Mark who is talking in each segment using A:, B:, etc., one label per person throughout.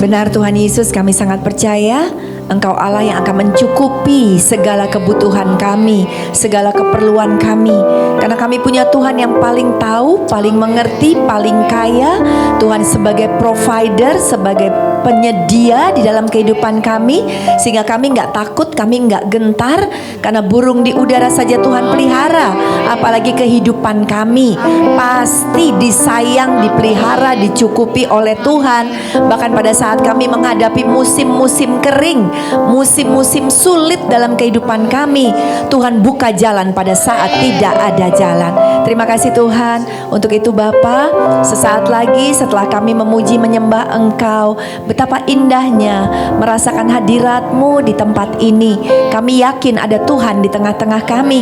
A: Benar Tuhan Yesus, kami sangat percaya Engkau Allah yang akan mencukupi segala kebutuhan kami, segala keperluan kami. Karena kami punya Tuhan yang paling tahu, paling mengerti, paling kaya. Tuhan sebagai provider, sebagai penyedia di dalam kehidupan kami, sehingga kami gak takut, kami gak gentar. Karena burung di udara saja Tuhan pelihara, apalagi kehidupan kami pasti disayang, dipelihara, dicukupi oleh Tuhan. Bahkan pada saat kami menghadapi musim-musim kering, musim-musim sulit dalam kehidupan kami, Tuhan buka jalan pada saat tidak ada jalan. Terima kasih Tuhan. Untuk itu Bapa, sesaat lagi setelah kami memuji menyembah Engkau, betapa indahnya merasakan hadirat-Mu di tempat ini. Kami yakin ada Tuhan di tengah-tengah kami.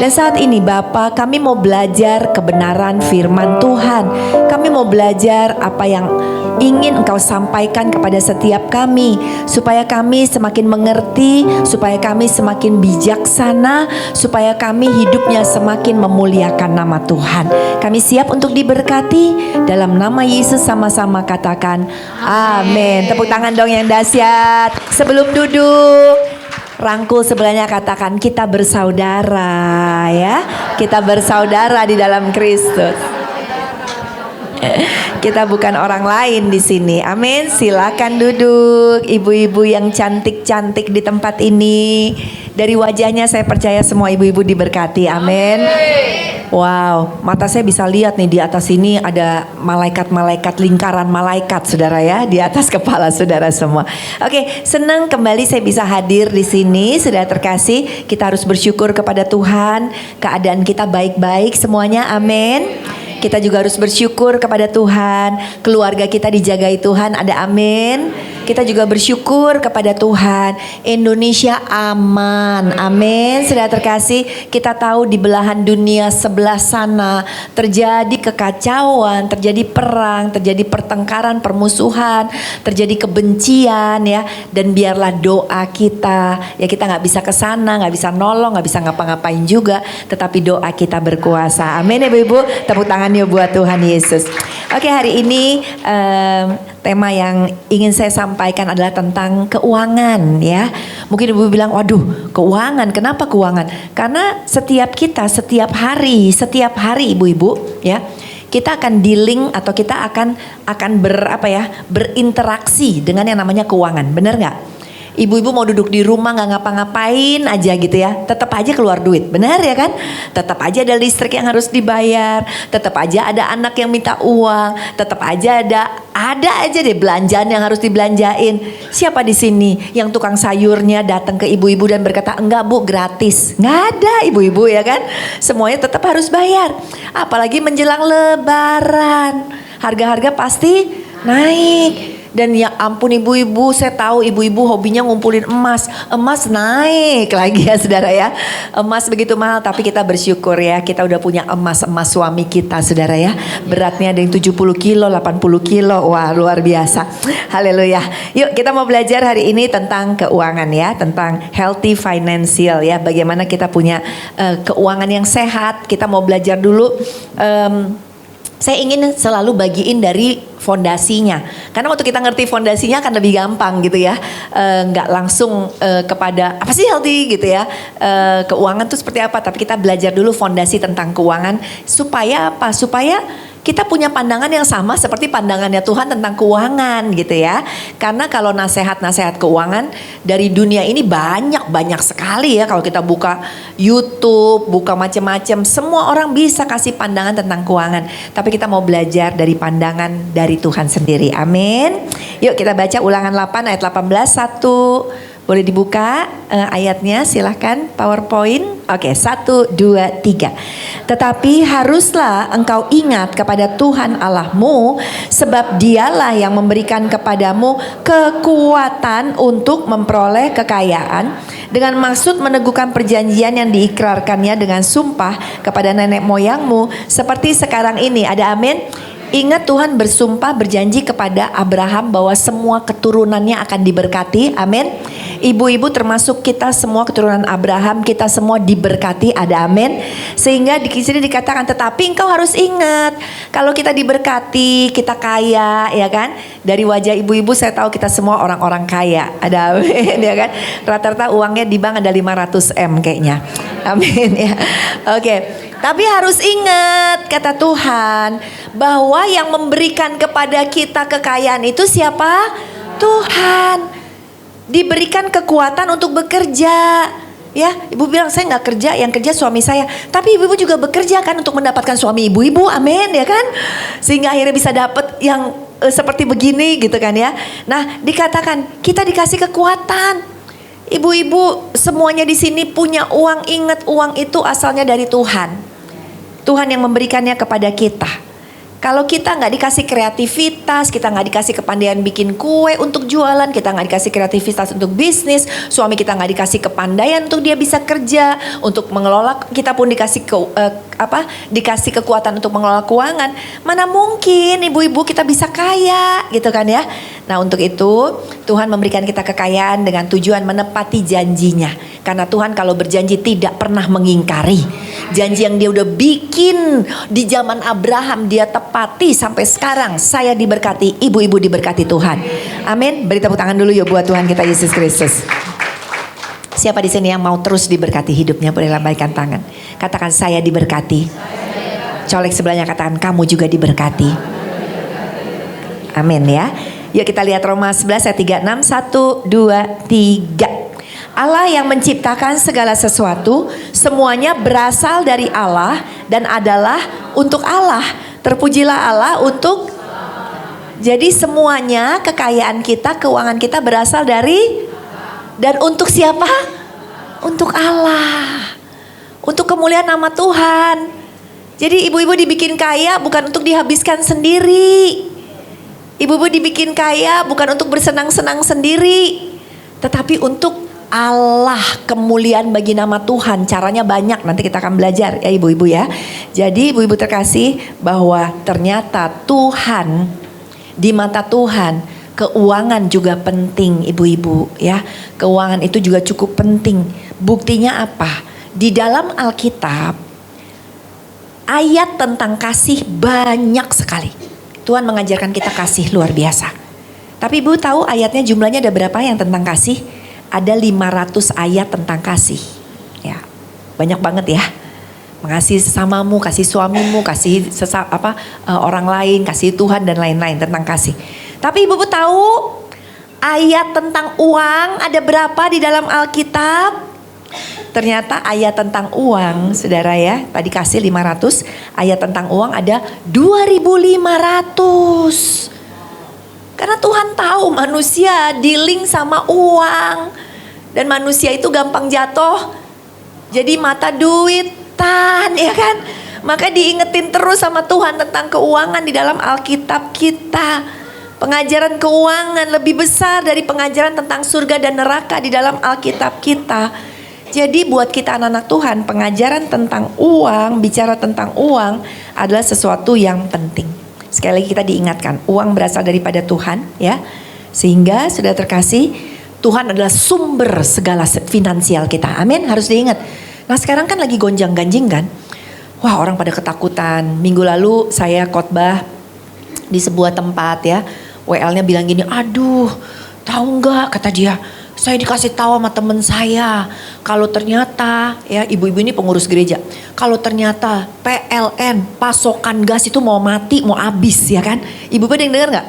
A: Dan saat ini Bapa, kami mau belajar kebenaran firman Tuhan. Kami mau belajar apa yang ingin Engkau sampaikan kepada setiap kami, supaya kami semakin mengerti, supaya kami semakin bijaksana, supaya kami hidupnya semakin memuliakan nama Tuhan. Kami siap untuk diberkati. Dalam nama Yesus sama-sama katakan amin. Tepuk tangan dong yang dahsyat. Sebelum duduk, rangkul sebelahnya, katakan kita bersaudara ya. Kita bersaudara di dalam Kristus. Kita bukan orang lain di sini. Amin. Silakan duduk, ibu-ibu yang cantik-cantik di tempat ini. Dari wajahnya saya percaya semua ibu-ibu diberkati. Amin. Wow, mata saya bisa lihat nih di atas ini ada malaikat-malaikat, lingkaran malaikat saudara ya, di atas kepala saudara semua. Oke, senang kembali saya bisa hadir di sini. Saudara terkasih, kita harus bersyukur kepada Tuhan. Keadaan kita baik-baik semuanya. Amin. Kita juga harus bersyukur kepada Tuhan. Keluarga kita dijagai Tuhan, ada amin. Kita juga bersyukur kepada Tuhan, Indonesia aman, amin. Saudara terkasih, kita tahu di belahan dunia sebelah sana terjadi kekacauan, terjadi perang, terjadi pertengkaran, permusuhan, terjadi kebencian ya. Dan biarlah doa kita, ya kita gak bisa kesana, gak bisa nolong, gak bisa ngapa-ngapain juga, tetapi doa kita berkuasa, amin ya ibu-ibu. Tepuk tangannya buat Tuhan Yesus. Oke, hari ini tema yang ingin saya sampaikan adalah tentang keuangan ya. Mungkin ibu bilang, waduh keuangan, kenapa keuangan? Karena setiap kita, setiap hari ibu-ibu ya, kita akan dealing atau kita akan berinteraksi dengan yang namanya keuangan, benar nggak? Ibu-ibu mau duduk di rumah gak ngapa-ngapain aja gitu ya, tetap aja keluar duit, benar ya kan? Tetap aja ada listrik yang harus dibayar, tetap aja ada anak yang minta uang, tetap aja ada aja deh belanjaan yang harus dibelanjain. Siapa di sini yang tukang sayurnya datang ke ibu-ibu dan berkata enggak bu gratis? Nggak ada ibu-ibu ya kan? Semuanya tetap harus bayar. Apalagi menjelang Lebaran, harga-harga pasti naik. Dan ya ampun ibu-ibu, saya tahu ibu-ibu hobinya ngumpulin emas. Emas naik lagi ya saudara ya. Emas begitu mahal, tapi kita bersyukur ya, kita udah punya emas suami kita saudara ya. Beratnya ada yang 70 kilo, 80 kilo. Wah luar biasa. Haleluya. Yuk kita mau belajar hari ini tentang keuangan ya, tentang healthy financial ya. Bagaimana kita punya keuangan yang sehat. Kita mau belajar dulu. Saya ingin selalu bagiin dari fondasinya, karena waktu kita ngerti fondasinya akan lebih gampang gitu ya, nggak langsung kepada apa sih healthy gitu ya, keuangan tuh seperti apa, tapi kita belajar dulu fondasi tentang keuangan supaya apa? Supaya kita punya pandangan yang sama seperti pandangannya Tuhan tentang keuangan gitu ya. Karena kalau nasihat-nasihat keuangan dari dunia ini banyak sekali ya. Kalau kita buka YouTube, buka macam-macam, semua orang bisa kasih pandangan tentang keuangan. Tapi kita mau belajar dari pandangan dari Tuhan sendiri. Amin. Yuk kita baca Ulangan 8 ayat 18. 1 boleh dibuka ayatnya, silahkan PowerPoint. Oke, 1, 2, 3. Tetapi haruslah engkau ingat kepada Tuhan Allahmu, sebab dialah yang memberikan kepadamu kekuatan untuk memperoleh kekayaan, dengan maksud meneguhkan perjanjian yang diikrarkannya dengan sumpah kepada nenek moyangmu, seperti sekarang ini. Ada amin? Ingat Tuhan bersumpah berjanji kepada Abraham bahwa semua keturunannya akan diberkati. Amin. Ibu-ibu termasuk kita semua keturunan Abraham, kita semua diberkati, ada amin. Sehingga di sini dikatakan tetapi engkau harus ingat kalau kita diberkati, kita kaya, ya kan? Dari wajah ibu-ibu saya tahu kita semua orang-orang kaya, ada amin ya kan? Rata-rata uangnya di bank ada 500 M kayaknya. Amin ya. Oke. Tapi harus ingat kata Tuhan bahwa yang memberikan kepada kita kekayaan itu siapa? Tuhan. Diberikan kekuatan untuk bekerja. Ya, ibu bilang saya nggak kerja, yang kerja suami saya. Tapi ibu-ibu juga bekerja kan untuk mendapatkan suami ibu-ibu, amin ya kan? Sehingga akhirnya bisa dapat yang seperti begini gitu kan ya. Nah, dikatakan kita dikasih kekuatan. Ibu-ibu semuanya di sini punya uang, ingat uang itu asalnya dari Tuhan. Tuhan yang memberikannya kepada kita. Kalau kita nggak dikasih kreativitas, kita nggak dikasih kepandaian bikin kue untuk jualan, kita nggak dikasih kreativitas untuk bisnis, suami kita nggak dikasih kepandaian untuk dia bisa kerja, untuk mengelola, kita pun dikasih dikasih kekuatan untuk mengelola keuangan. Mana mungkin ibu-ibu kita bisa kaya, gitu kan ya? Nah untuk itu Tuhan memberikan kita kekayaan dengan tujuan menepati janjinya. Karena Tuhan kalau berjanji tidak pernah mengingkari. Janji yang dia udah bikin di zaman Abraham dia tepati sampai sekarang. Saya diberkati, ibu-ibu diberkati Tuhan. Amin. Beri tepuk tangan dulu yuk buat Tuhan kita Yesus Kristus. Siapa di sini yang mau terus diberkati hidupnya, boleh lambaikan tangan. Katakan saya diberkati. Colek sebelahnya katakan kamu juga diberkati. Amin ya. Yuk kita lihat Roma 11 ayat 36. 1, 2, 3. Allah yang menciptakan segala sesuatu, semuanya berasal dari Allah dan adalah untuk Allah. Terpujilah Allah untuk. Jadi semuanya kekayaan kita, keuangan kita berasal dari dan untuk siapa? Untuk Allah. Untuk kemuliaan nama Tuhan. Jadi ibu-ibu dibikin kaya bukan untuk dihabiskan sendiri. Ibu-ibu dibikin kaya bukan untuk bersenang-senang sendiri, tetapi untuk Allah, kemuliaan bagi nama Tuhan. Caranya banyak, nanti kita akan belajar ya ibu-ibu ya. Jadi ibu-ibu terkasih bahwa ternyata Tuhan, di mata Tuhan keuangan juga penting ibu-ibu ya. Keuangan itu juga cukup penting. Buktinya apa? Di dalam Alkitab ayat tentang kasih banyak sekali. Tuhan mengajarkan kita kasih luar biasa. Tapi ibu tahu ayatnya jumlahnya ada berapa yang tentang kasih? Ada 500 ayat tentang kasih. Ya, banyak banget ya. Mengasihi sesamamu, kasih suamimu, kasih orang lain, kasih Tuhan dan lain-lain tentang kasih. Tapi ibu tahu ayat tentang uang ada berapa di dalam Alkitab? Ternyata ayat tentang uang, saudara ya, tadi kasih 500, ayat tentang uang ada 2500. Karena Tuhan tahu manusia dealing sama uang. Dan manusia itu gampang jatuh. Jadi mata duitan ya kan. Maka diingetin terus sama Tuhan tentang keuangan di dalam Alkitab kita. Pengajaran keuangan lebih besar dari pengajaran tentang surga dan neraka di dalam Alkitab kita. Jadi buat kita anak-anak Tuhan, pengajaran tentang uang, bicara tentang uang adalah sesuatu yang penting. Sekali lagi kita diingatkan, uang berasal daripada Tuhan ya. Sehingga sudah terkasih, Tuhan adalah sumber segala finansial kita. Amin, harus diingat. Nah sekarang kan lagi gonjang-ganjing kan. Wah orang pada ketakutan. Minggu lalu saya khotbah di sebuah tempat ya. WL-nya bilang gini, aduh tahu nggak kata dia. Saya dikasih tahu sama teman saya, kalau ternyata ya ibu-ibu ini pengurus gereja, kalau ternyata PLN pasokan gas itu mau mati, mau habis ya kan? Ibu-ibu ada yang dengar nggak?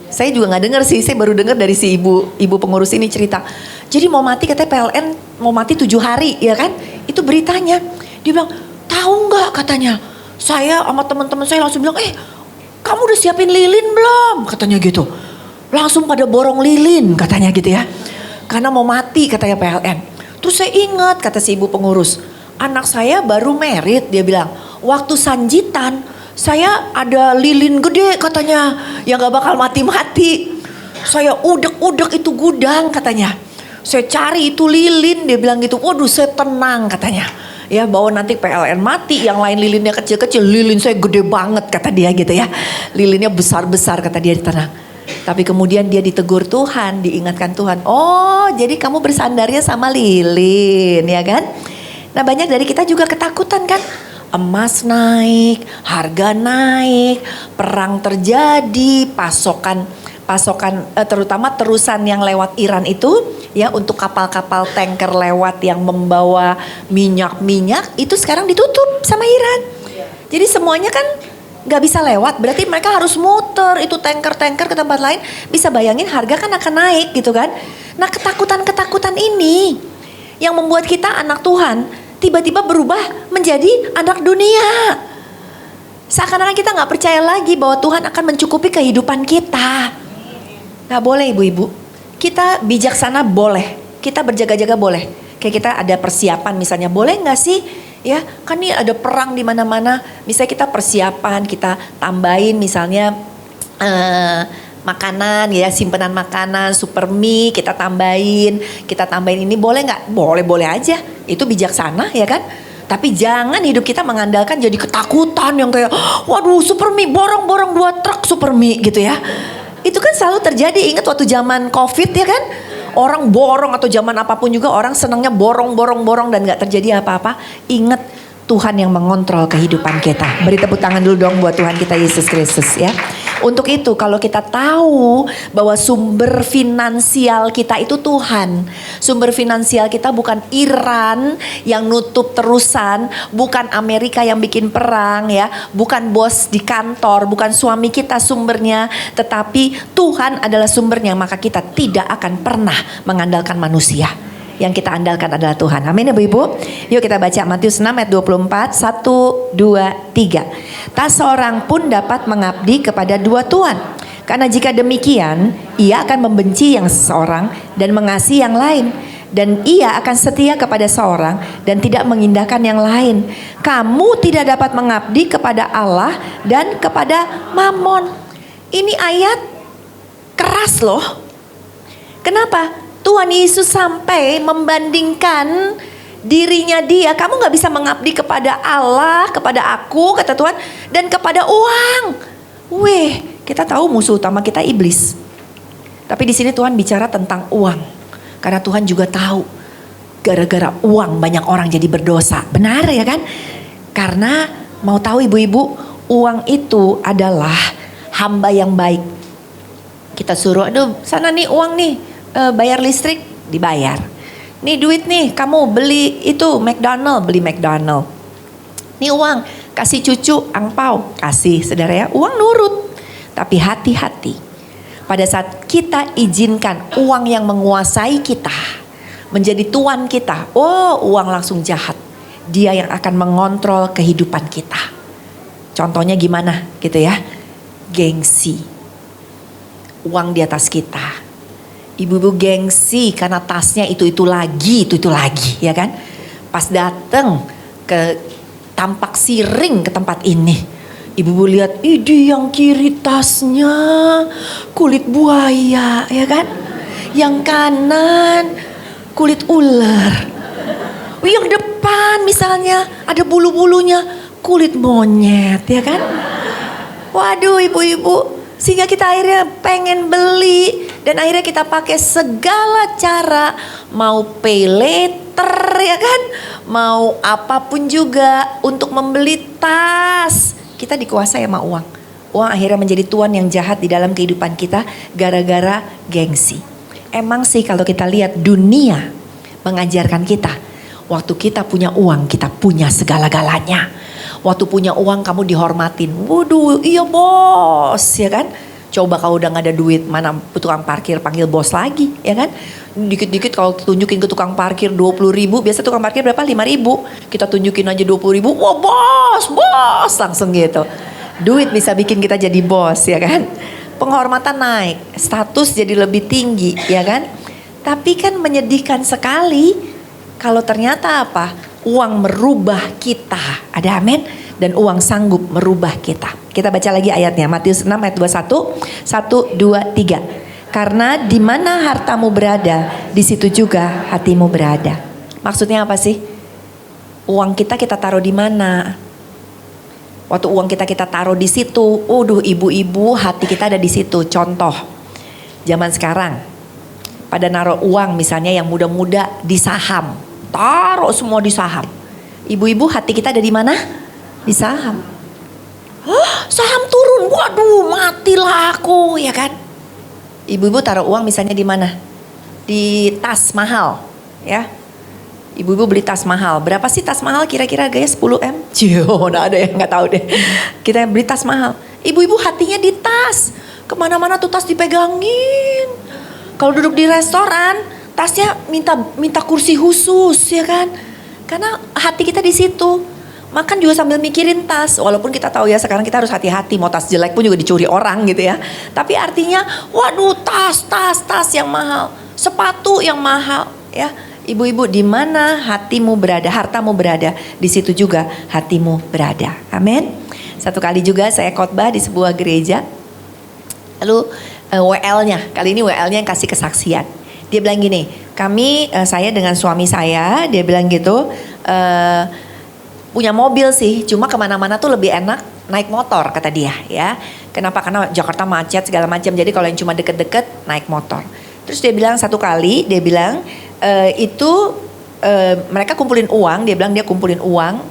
A: Saya juga nggak dengar sih, saya baru dengar dari si ibu pengurus ini cerita. Jadi mau mati katanya PLN mau mati 7 hari ya kan? Itu beritanya. Dia bilang tahu nggak katanya? Saya sama teman-teman saya langsung bilang, kamu udah siapin lilin belum? Katanya gitu. Langsung pada borong lilin katanya gitu ya. Karena mau mati katanya PLN. Terus saya ingat kata si ibu pengurus, anak saya baru merit, dia bilang waktu sanjitan saya ada lilin gede katanya yang gak bakal mati-mati. Saya udek-udek itu gudang katanya. Saya cari itu lilin, dia bilang gitu. Waduh saya tenang katanya. Ya bahwa nanti PLN mati, yang lain lilinnya kecil-kecil, lilin saya gede banget kata dia gitu ya. Lilinnya besar-besar kata dia, tenang. Tapi kemudian dia ditegur Tuhan, diingatkan Tuhan. Oh jadi kamu bersandarnya sama lilin ya kan. Nah banyak dari kita juga ketakutan kan. Emas naik, harga naik, perang terjadi, pasokan terutama terusan yang lewat Iran itu ya, untuk kapal-kapal tanker lewat yang membawa minyak itu sekarang ditutup sama Iran. Jadi semuanya kan gak bisa lewat, berarti mereka harus muter itu tanker-tanker ke tempat lain. Bisa bayangin harga kan akan naik gitu kan. Nah ketakutan ini yang membuat kita anak Tuhan tiba-tiba berubah menjadi anak dunia. Seakan-akan kita gak percaya lagi bahwa Tuhan akan mencukupi kehidupan kita. Gak boleh ibu-ibu. Kita bijaksana boleh, kita berjaga-jaga boleh. Kayak kita ada persiapan misalnya, boleh gak sih? Ya kan nih ada perang di mana-mana. Misalnya kita persiapan, kita tambahin misalnya makanan ya, simpenan makanan, super mie kita tambahin ini, boleh nggak? Boleh aja, itu bijaksana ya kan. Tapi jangan hidup kita mengandalkan jadi ketakutan yang kayak waduh super mie, borong 2 truk super mie gitu ya. Itu kan selalu terjadi, ingat waktu zaman COVID ya kan. Orang borong, atau zaman apapun juga orang senangnya borong dan gak terjadi apa-apa. Ingat Tuhan yang mengontrol kehidupan kita. Beri tepuk tangan dulu dong buat Tuhan kita Yesus Kristus ya. Untuk itu kalau kita tahu bahwa sumber finansial kita itu Tuhan. Sumber finansial kita bukan Iran yang nutup terusan, bukan Amerika yang bikin perang ya, bukan bos di kantor, bukan suami kita sumbernya, tetapi Tuhan adalah sumbernya. Maka kita tidak akan pernah mengandalkan manusia. Yang kita andalkan adalah Tuhan. Amin ya ibu. Yuk kita baca Matius 6 ayat 24. 1, 2, 3. Tak seorang pun dapat mengabdi kepada 2 tuan. Karena jika demikian, ia akan membenci yang seorang dan mengasihi yang lain. Dan ia akan setia kepada seorang dan tidak mengindahkan yang lain. Kamu tidak dapat mengabdi kepada Allah dan kepada Mammon. Ini ayat keras loh. Kenapa? Tuhan Yesus sampai membandingkan dirinya dia. Kamu gak bisa mengabdi kepada Allah, kepada aku, kata Tuhan, dan kepada uang. Kita tahu musuh utama kita iblis. Tapi di sini Tuhan bicara tentang uang. Karena Tuhan juga tahu gara-gara uang banyak orang jadi berdosa. Benar ya kan? Karena mau tahu ibu-ibu, uang itu adalah hamba yang baik. Kita suruh, aduh sana nih uang nih. Bayar listrik, dibayar. Nih duit nih, kamu beli itu beli McDonald. Nih uang, kasih cucu angpau, kasih saudara ya. Uang nurut, tapi hati-hati. Pada saat kita izinkan uang yang menguasai kita, menjadi tuan kita, uang langsung jahat. Dia yang akan mengontrol kehidupan kita. Contohnya gimana gitu ya? Gengsi. Uang di atas kita. Ibu-ibu gengsi karena tasnya itu lagi ya kan. Pas dateng ke tampak siring ke tempat ini, ibu-ibu lihat, ini yang kiri tasnya kulit buaya ya kan. Yang kanan kulit ular. Yang depan misalnya ada bulu-bulunya kulit monyet ya kan. Waduh ibu-ibu, sehingga kita akhirnya pengen beli. Dan akhirnya kita pakai segala cara, mau pay later ya kan, mau apapun juga untuk membeli tas. Kita dikuasai sama uang. Uang akhirnya menjadi tuan yang jahat di dalam kehidupan kita gara-gara gengsi. Emang sih kalau kita lihat dunia mengajarkan kita, waktu kita punya uang kita punya segala-galanya. Waktu punya uang kamu dihormatin. Waduh iya bos ya kan. Coba kalau udah gak ada duit, mana tukang parkir panggil bos lagi ya kan. Dikit-dikit kalau tunjukin ke tukang parkir 20.000, biasa tukang parkir berapa? 5.000. Kita tunjukin aja 20.000, wah bos langsung gitu. Duit bisa bikin kita jadi bos ya kan. Penghormatan naik, status jadi lebih tinggi ya kan. Tapi kan menyedihkan sekali kalau ternyata apa? Uang merubah kita. Ada amin? Dan uang sanggup merubah kita. Kita baca lagi ayatnya, Matius 6 ayat 21. 1, 2, 3. Karena di mana hartamu berada, di situ juga hatimu berada. Maksudnya apa sih? Uang kita taruh di mana? Waktu uang kita taruh di situ, ibu-ibu hati kita ada di situ. Contoh, zaman sekarang pada naruh uang misalnya yang muda-muda di saham, taruh semua di saham. Ibu-ibu hati kita ada di mana? Di saham. Saham turun, waduh matilah aku, ya kan? Ibu-ibu taruh uang misalnya di mana? Di tas mahal, ya. Ibu-ibu beli tas mahal. Berapa sih tas mahal kira-kira harganya 10 M? Nah ada yang gak tahu deh. Kita beli tas mahal. Ibu-ibu hatinya di tas. Kemana-mana tuh tas dipegangin. Kalau duduk di restoran, tasnya minta kursi khusus, ya kan? Karena hati kita di situ. Makan juga sambil mikirin tas. Walaupun kita tahu ya sekarang kita harus hati-hati. Mau tas jelek pun juga dicuri orang gitu ya. Tapi artinya, waduh tas yang mahal. Sepatu yang mahal, ya. Ibu-ibu, di mana hatimu berada, hartamu berada, di situ juga hatimu berada. Amin. Satu kali juga saya khotbah di sebuah gereja. Lalu WL-nya, kali ini WL-nya yang kasih kesaksian. Dia bilang gini, saya dengan suami saya, dia bilang gitu, punya mobil sih, cuma kemana-mana tuh lebih enak naik motor kata dia, ya. Kenapa? Karena Jakarta macet segala macam. Jadi kalau yang cuma deket-deket naik motor. Terus dia bilang satu kali, dia bilang mereka kumpulin uang, dia bilang dia kumpulin uang.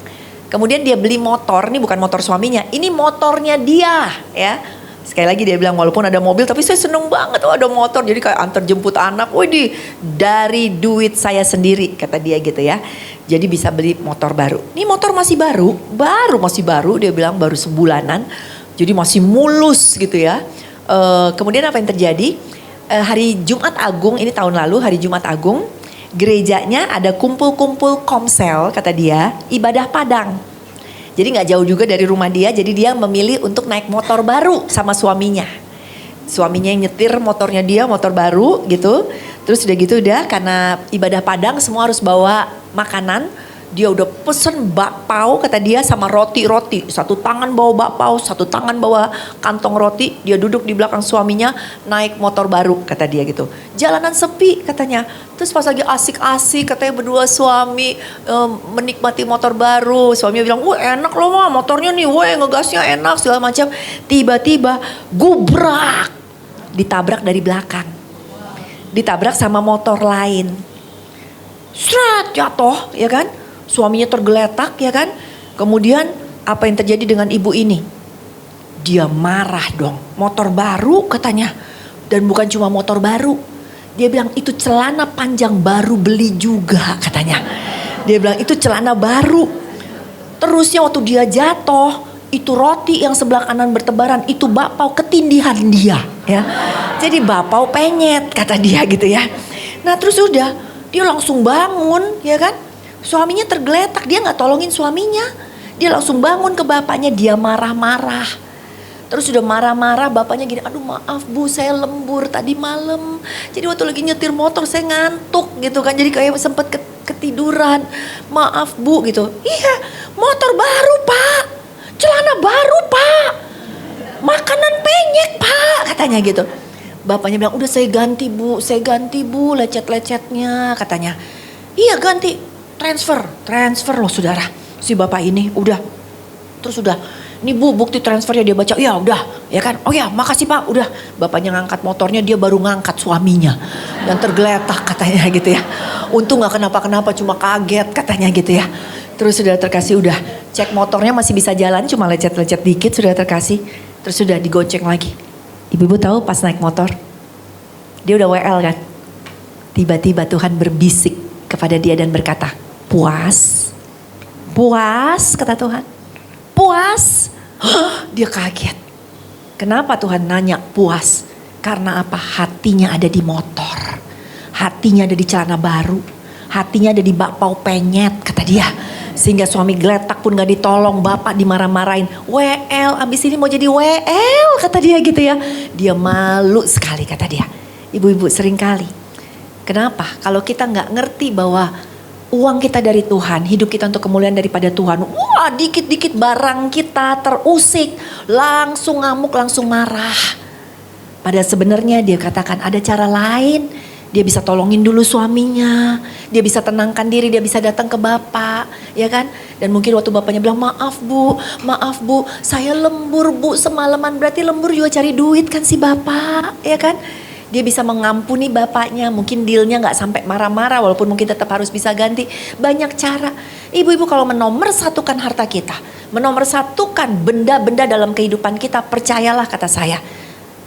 A: Kemudian dia beli motor, ini bukan motor suaminya, ini motornya dia, ya. Sekali lagi dia bilang walaupun ada mobil tapi saya seneng banget ada motor, jadi kayak antar jemput anak. Widih, dari duit saya sendiri kata dia gitu ya. Jadi bisa beli motor baru. Ini motor masih baru masih baru, dia bilang baru sebulanan. Jadi masih mulus gitu ya. Kemudian apa yang terjadi? Hari Jumat Agung, ini tahun lalu hari Jumat Agung, gerejanya ada kumpul-kumpul komsel kata dia, ibadah Padang. Jadi gak jauh juga dari rumah dia, jadi dia memilih untuk naik motor baru sama suaminya. Suaminya yang nyetir motornya dia, motor baru gitu. Terus udah gitu karena ibadah Padang semua harus bawa makanan. Dia udah pesen bakpao kata dia sama roti. Satu tangan bawa bakpao, satu tangan bawa kantong roti. Dia duduk di belakang suaminya naik motor baru kata dia gitu. Jalanan sepi katanya. Terus pas lagi asik-asik katanya berdua suami menikmati motor baru. Suaminya bilang, enak loh mah motornya nih, ngegasnya enak segala macam. Tiba-tiba gubrak, ditabrak dari belakang. Ditabrak sama motor lain. Sret, jatuh ya kan. Suaminya tergeletak ya kan. Kemudian apa yang terjadi dengan ibu ini? Dia marah dong. Motor baru katanya. Dan bukan cuma motor baru. Dia bilang itu celana panjang baru beli juga katanya. Dia bilang itu celana baru. Terusnya waktu dia jatuh, itu roti yang sebelah kanan bertebaran, itu bakpao ketindihan dia ya. Jadi bakpao penyet kata dia gitu ya. Nah terus udah dia langsung bangun ya kan. Suaminya tergeletak, dia gak tolongin suaminya. Dia langsung bangun ke bapaknya, dia marah-marah. Terus udah marah-marah, bapaknya gini, aduh maaf bu saya lembur tadi malam. Jadi waktu lagi nyetir motor saya ngantuk gitu kan. Jadi kayak sempet ketiduran, maaf bu gitu. Iya motor baru pak, celana baru pak, makanan penyek pak katanya gitu. Bapaknya bilang udah saya ganti bu lecet-lecetnya katanya. Iya ganti. Transfer loh saudara. Si bapak ini udah. Terus udah. Ini bu bukti transfernya dia baca. Ya udah ya kan. Oh ya makasih pak udah. Bapaknya ngangkat motornya dia baru ngangkat suaminya. Dan tergeletak katanya gitu ya. Untung gak kenapa-kenapa cuma kaget katanya gitu ya. Terus sudah terkasih udah. Cek motornya masih bisa jalan cuma lecet-lecet dikit sudah terkasih. Terus sudah digoceng lagi. Ibu-ibu tahu pas naik motor. Dia udah WL kan. Tiba-tiba Tuhan berbisik kepada dia dan berkata. Puas kata Tuhan. Puas. Dia kaget. Kenapa Tuhan nanya puas? Karena apa? Hatinya ada di motor. Hatinya ada di celana baru. Hatinya ada di bakpao penyet kata dia. Sehingga suami geletak pun gak ditolong. Bapak dimarah-marahin. WL abis ini mau jadi WL kata dia gitu ya. Dia malu sekali kata dia. Ibu-ibu sering kali. Kenapa? Kalau kita gak ngerti bahwa uang kita dari Tuhan, hidup kita untuk kemuliaan daripada Tuhan. Wah dikit-dikit barang kita terusik, langsung ngamuk, langsung marah. Padahal sebenarnya dia katakan ada cara lain. Dia bisa tolongin dulu suaminya, dia bisa tenangkan diri, dia bisa datang ke bapak, ya kan? Dan mungkin waktu bapaknya bilang, maaf bu, saya lembur bu semalaman, berarti lembur juga cari duit kan si bapak, ya kan? Dia bisa mengampuni bapaknya, mungkin dealnya gak sampai marah-marah, walaupun mungkin tetap harus bisa ganti. Banyak cara. Ibu-ibu kalau menomorsatukan harta kita, menomorsatukan benda-benda dalam kehidupan kita, percayalah kata saya,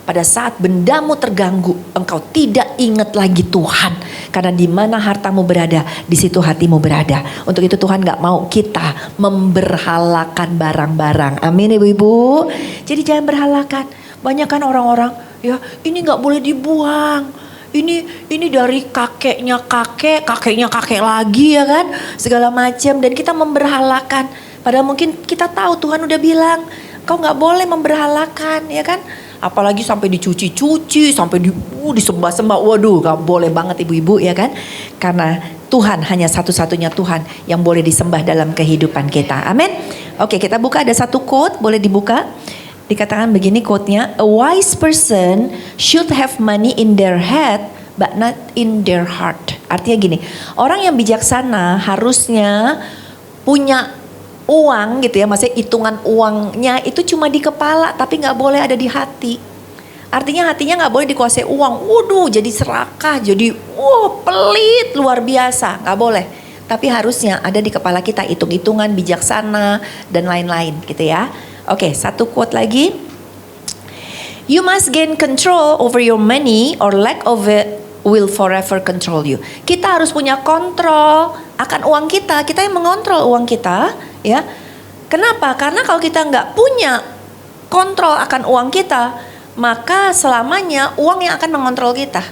A: pada saat bendamu terganggu, engkau tidak ingat lagi Tuhan. Karena di mana hartamu berada, di situ hatimu berada. Untuk itu Tuhan gak mau kita memberhalakan barang-barang. Amin ibu-ibu. Jadi jangan berhalakan. Banyak kan orang-orang, ya ini gak boleh dibuang. Ini dari kakeknya kakek lagi ya kan. Segala macam, dan kita memberhalakan. Padahal mungkin kita tahu Tuhan udah bilang, kau gak boleh memberhalakan ya kan. Apalagi sampai dicuci-cuci, sampai disembah-sembah. Waduh, gak boleh banget ibu-ibu ya kan. Karena Tuhan hanya satu-satunya Tuhan yang boleh disembah dalam kehidupan kita. Amin. Oke, kita buka, ada satu quote, boleh dibuka. Dikatakan begini quote-nya, a wise person should have money in their head but not in their heart. Artinya gini, orang yang bijaksana harusnya punya uang gitu ya, maksudnya hitungan uangnya itu cuma di kepala tapi gak boleh ada di hati. Artinya hatinya gak boleh dikuasai uang. Waduh, jadi serakah, jadi pelit luar biasa, gak boleh. Tapi harusnya ada di kepala kita hitung-hitungan, bijaksana dan lain-lain gitu ya. Oke, satu quote lagi. You must gain control over your money or lack of it will forever control you. Kita harus punya kontrol akan uang kita. Kita yang mengontrol uang kita, ya. Kenapa? Karena kalau kita nggak punya kontrol akan uang kita, maka selamanya uang yang akan mengontrol kita.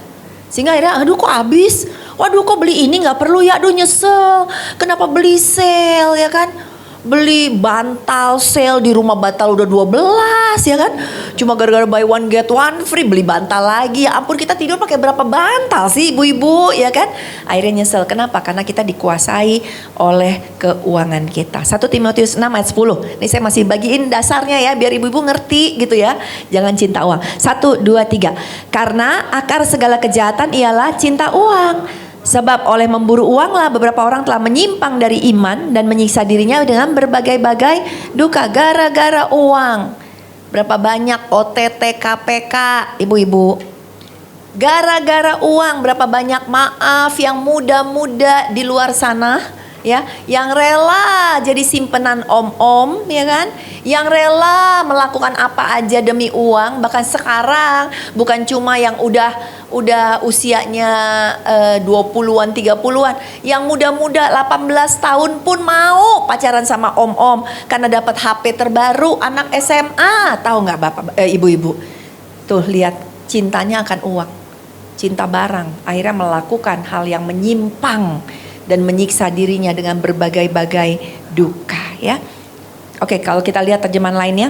A: Sehingga akhirnya, aduh kok habis? Waduh kok beli ini nggak perlu ya? Aduh nyesel. Kenapa beli sale ya kan? Beli bantal sale di rumah bantal udah 12 ya kan. Cuma gara-gara buy one get one free beli bantal lagi. Ya ampun, kita tidur pakai berapa bantal sih ibu-ibu ya kan. Akhirnya nyesel. Kenapa? Karena kita dikuasai oleh keuangan kita. 1 Timotius 6 ayat 10. Ini saya masih bagiin dasarnya ya biar ibu-ibu ngerti gitu ya. Jangan cinta uang. 1, 2, 3. Karena akar segala kejahatan ialah cinta uang. Sebab oleh memburu uanglah beberapa orang telah menyimpang dari iman dan menyiksa dirinya dengan berbagai-bagai duka gara-gara uang. Berapa banyak OTT KPK ibu-ibu? Gara-gara uang. Berapa banyak maaf yang muda-muda di luar sana ya, yang rela jadi simpenan om-om ya kan, yang rela melakukan apa aja demi uang. Bahkan sekarang bukan cuma yang udah usianya 20-an 30-an, yang muda-muda 18 tahun pun mau pacaran sama om-om karena dapat HP terbaru, anak SMA. Tahu nggak bapak ibu-ibu? Tuh lihat, cintanya akan uang, cinta barang, akhirnya melakukan hal yang menyimpang dan menyiksa dirinya dengan berbagai-bagai duka ya. Oke, kalau kita lihat terjemahan lainnya.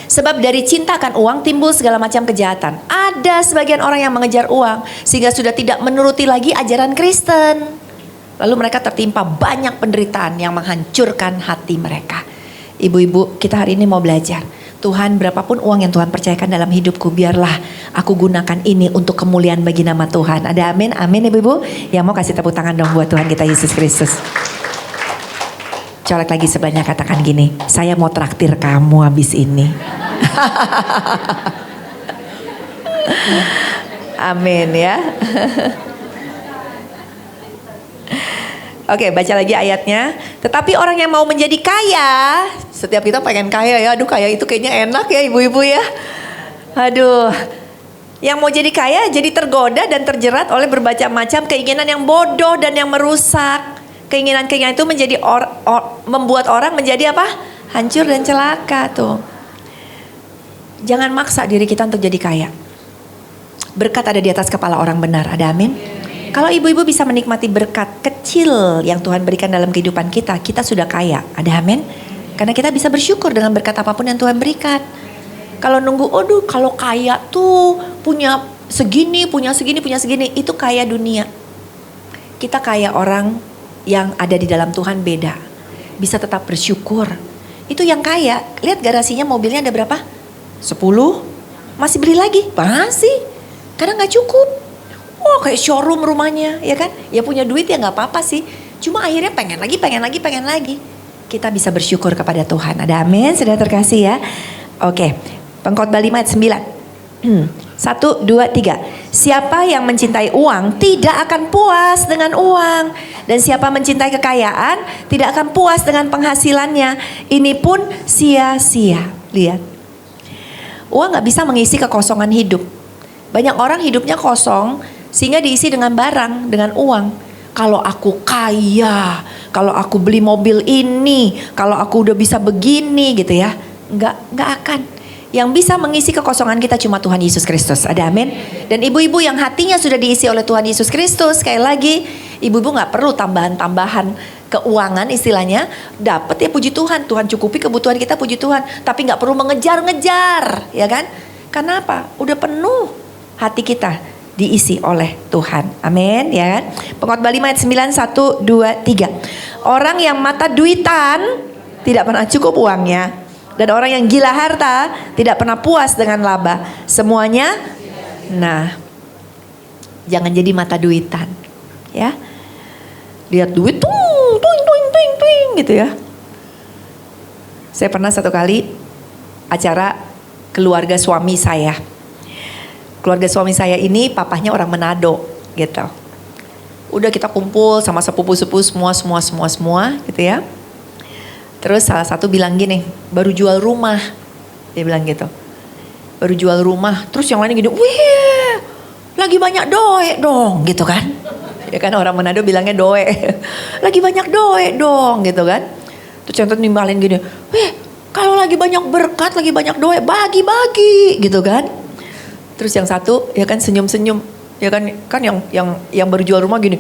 A: Sebab dari cinta akan uang timbul segala macam kejahatan. Ada sebagian orang yang mengejar uang sehingga sudah tidak menuruti lagi ajaran Kristen. Lalu mereka tertimpa banyak penderitaan yang menghancurkan hati mereka. Ibu-ibu, kita hari ini mau belajar. Tuhan, berapapun uang yang Tuhan percayakan dalam hidupku, biarlah aku gunakan ini untuk kemuliaan bagi nama Tuhan. Ada amin? Amin ibu-ibu. Yang mau kasih tepuk tangan dong buat Tuhan kita Yesus Kristus. Colek lagi sebelahnya, katakan gini, saya mau traktir kamu habis ini. Amin ya. Oke, baca lagi ayatnya. Tetapi orang yang mau menjadi kaya, setiap kita pengen kaya ya. Aduh, kaya itu kayaknya enak ya ibu-ibu ya. Aduh, yang mau jadi kaya jadi tergoda dan terjerat oleh berbagai macam keinginan yang bodoh dan yang merusak. Keinginan-keinginan itu menjadi membuat orang menjadi apa? Hancur dan celaka tuh. Jangan maksa diri kita untuk jadi kaya. Berkat ada di atas kepala orang benar. Ada amin? Kalau ibu-ibu bisa menikmati berkat kecil yang Tuhan berikan dalam kehidupan kita, kita sudah kaya. Ada amin? Karena kita bisa bersyukur dengan berkat apapun yang Tuhan berikan. Kalau nunggu, aduh kalau kaya tuh punya segini, itu kaya dunia. Kita kaya orang yang ada di dalam Tuhan beda. Bisa tetap bersyukur. Itu yang kaya. Lihat garasinya, mobilnya ada berapa? 10. Masih beli lagi? Masih. Karena gak cukup. Oh kayak showroom rumahnya, ya kan? Ya punya duit ya nggak apa-apa sih. Cuma akhirnya pengen lagi. Kita bisa bersyukur kepada Tuhan. Ada amin, sudah terkasih ya. Oke, Pengkhotbah 5 ayat 9. 1, 2, 3. Siapa yang mencintai uang tidak akan puas dengan uang. Dan siapa mencintai kekayaan tidak akan puas dengan penghasilannya. Ini pun sia-sia. Lihat. Uang gak bisa mengisi kekosongan hidup. Banyak orang hidupnya kosong sehingga diisi dengan barang, dengan uang. Kalau aku kaya, kalau aku beli mobil ini, kalau aku udah bisa begini gitu ya. Nggak akan. Yang bisa mengisi kekosongan kita cuma Tuhan Yesus Kristus. Ada amin. Dan ibu-ibu yang hatinya sudah diisi oleh Tuhan Yesus Kristus, sekali lagi, ibu-ibu gak perlu tambahan-tambahan keuangan istilahnya. Dapat ya puji Tuhan, Tuhan cukupi kebutuhan kita, puji Tuhan. Tapi gak perlu mengejar-ngejar, ya kan? Karena apa? Udah penuh hati kita diisi oleh Tuhan. Amin, ya kan? Pengkhotbah 5 ayat 9, 1, 2, 3. Orang yang mata duitan tidak pernah cukup uangnya. Dan orang yang gila harta tidak pernah puas dengan laba. Semuanya, nah, jangan jadi mata duitan, ya. Lihat duit, tuing, gitu ya. Saya pernah satu kali acara keluarga suami saya. Keluarga suami saya ini papahnya orang Manado, gitu. Udah kita kumpul sama sepupu-sepupu semua, gitu ya. Terus salah satu bilang gini, baru jual rumah. Dia bilang gitu. Baru jual rumah. Terus yang lainnya gini, wih lagi banyak doe dong gitu kan. Ya kan orang Manado bilangnya doe. Lagi banyak doe dong gitu kan. Terus yang nimbalin gini, wih kalau lagi banyak berkat, lagi banyak doe, bagi-bagi gitu kan. Terus yang satu ya kan senyum-senyum. Ya kan yang baru jual rumah gini,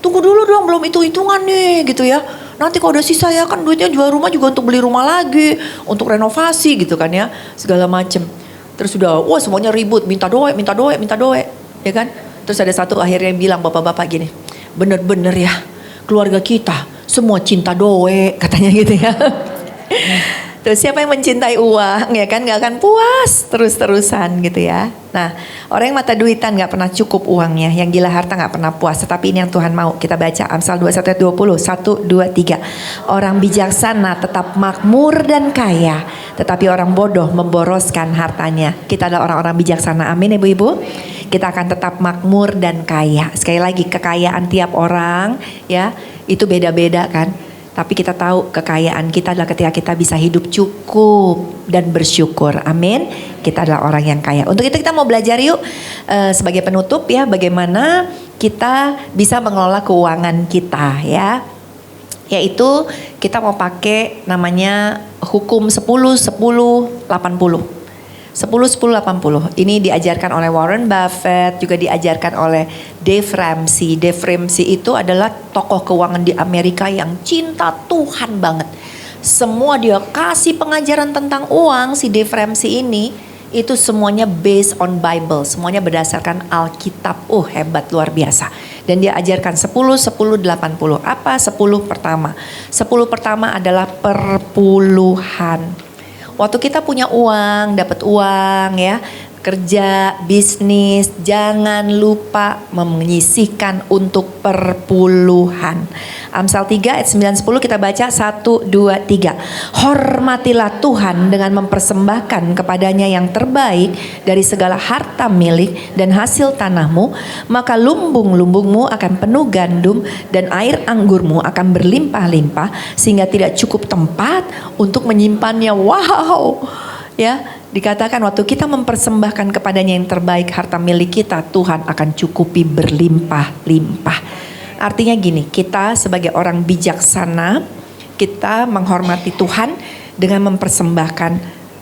A: tunggu dulu dong belum hitung-hitungan nih gitu ya. Nanti kalau udah sisa ya kan duitnya jual rumah juga untuk beli rumah lagi, untuk renovasi gitu kan ya, segala macem. Terus udah, wah semuanya ribut, minta doe, ya kan. Terus ada satu akhirnya yang bilang bapak-bapak gini, bener-bener ya keluarga kita semua cinta doe, katanya gitu ya. Terus siapa yang mencintai uang ya kan gak akan puas terus-terusan gitu ya. Nah orang yang mata duitan gak pernah cukup uangnya. Yang gila harta gak pernah puas. Tetapi ini yang Tuhan mau. Kita baca Amsal 21 ayat 20. 1, 2, 3. Orang bijaksana tetap makmur dan kaya. Tetapi orang bodoh memboroskan hartanya. Kita adalah orang-orang bijaksana. Amin ibu-ibu. Kita akan tetap makmur dan kaya. Sekali lagi kekayaan tiap orang ya itu beda-beda kan. Tapi kita tahu kekayaan kita adalah ketika kita bisa hidup cukup dan bersyukur. Amin. Kita adalah orang yang kaya. Untuk itu kita mau belajar yuk sebagai penutup ya. Bagaimana kita bisa mengelola keuangan kita ya. Yaitu kita mau pakai namanya hukum 10-10-80. 10-10-80. Ini diajarkan oleh Warren Buffett, juga diajarkan oleh Dave Ramsey. Dave Ramsey itu adalah tokoh keuangan di Amerika yang cinta Tuhan banget. Semua dia kasih pengajaran tentang uang, si Dave Ramsey ini itu semuanya based on Bible, semuanya berdasarkan Alkitab. Hebat, luar biasa. Dan dia ajarkan 10-10-80. Apa 10 pertama? 10 pertama adalah perpuluhan. Waktu kita punya uang, dapat uang ya, kerja, bisnis, jangan lupa menyisihkan untuk perpuluhan. Amsal 3 ayat 9-10 kita baca 1, 2, 3. Hormatilah Tuhan dengan mempersembahkan kepadanya yang terbaik dari segala harta milik dan hasil tanahmu, maka lumbung-lumbungmu akan penuh gandum dan air anggurmu akan berlimpah-limpah sehingga tidak cukup tempat untuk menyimpannya. Wow, ya. Dikatakan waktu kita mempersembahkan kepadanya yang terbaik harta milik kita, Tuhan akan cukupi berlimpah-limpah. Artinya gini, kita sebagai orang bijaksana, kita menghormati Tuhan dengan mempersembahkan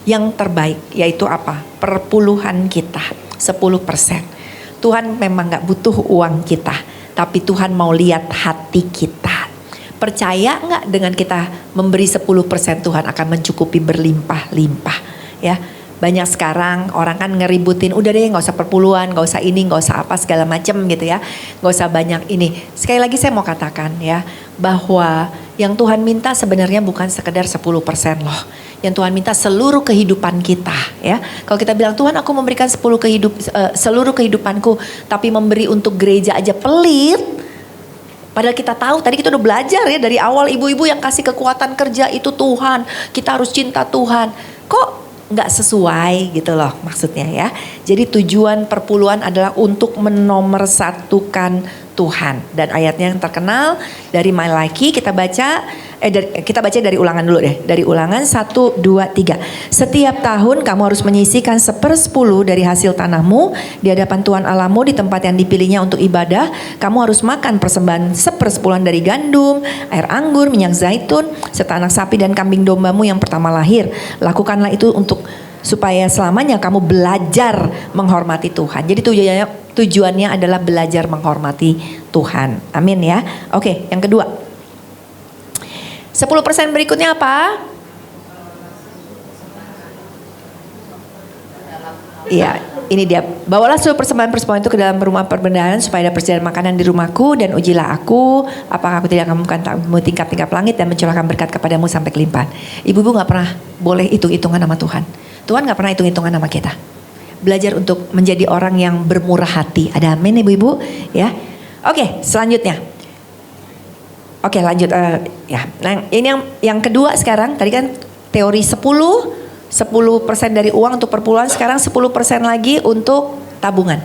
A: yang terbaik. Yaitu apa? Perpuluhan kita, 10%. Tuhan memang gak butuh uang kita, tapi Tuhan mau lihat hati kita. Percaya gak dengan kita memberi 10% Tuhan akan mencukupi berlimpah-limpah ya. Banyak sekarang orang kan ngeributin, udah deh gak usah perpuluhan, gak usah ini, gak usah apa segala macem gitu ya. Gak usah banyak ini. Sekali lagi saya mau katakan ya, bahwa Yang Tuhan minta sebenarnya bukan sekedar 10% loh. Yang Tuhan minta seluruh kehidupan kita ya. Kalau kita bilang Tuhan aku memberikan seluruh kehidupanku, tapi memberi untuk gereja aja pelit. Padahal kita tahu tadi kita udah belajar ya dari awal ibu-ibu yang kasih kekuatan kerja itu Tuhan. Kita harus cinta Tuhan. Kok nggak sesuai gitu loh maksudnya ya. Jadi tujuan perpuluhan adalah untuk menomorsatukan Tuhan. Dan ayatnya yang terkenal dari Malaki kita baca dari Ulangan dulu deh. Dari Ulangan 1, 2, 3. Setiap tahun kamu harus menyisihkan 1/10 dari hasil tanahmu di hadapan Tuhan Allahmu di tempat yang dipilihnya untuk ibadah. Kamu harus makan persembahan 1/10 dari gandum, air anggur, minyak zaitun, serta anak sapi dan kambing dombamu yang pertama lahir. Lakukanlah itu supaya selamanya kamu belajar menghormati Tuhan. Jadi tujuannya adalah belajar menghormati Tuhan. Amin ya. Oke, yang kedua. 10% berikutnya apa? Iya, ini dia. Bawalah seluruh persembahan itu ke dalam rumah perbendaharaan supaya ada persediaan makanan di rumahku, dan ujilah aku apakah aku tidak akan membukamu tingkap-tingkap langit dan mencurahkan berkat kepadamu sampai kelimpahan. Ibu-ibu gak pernah boleh hitung-hitungan sama Tuhan. Tuhan gak pernah hitung-hitungan sama kita. Belajar untuk menjadi orang yang bermurah hati. Ada amin ibu-ibu ya. Oke, selanjutnya. Oke, lanjut ya. Nah, ini yang kedua sekarang. Tadi kan teori 10% dari uang untuk perpuluhan, sekarang 10% lagi untuk tabungan.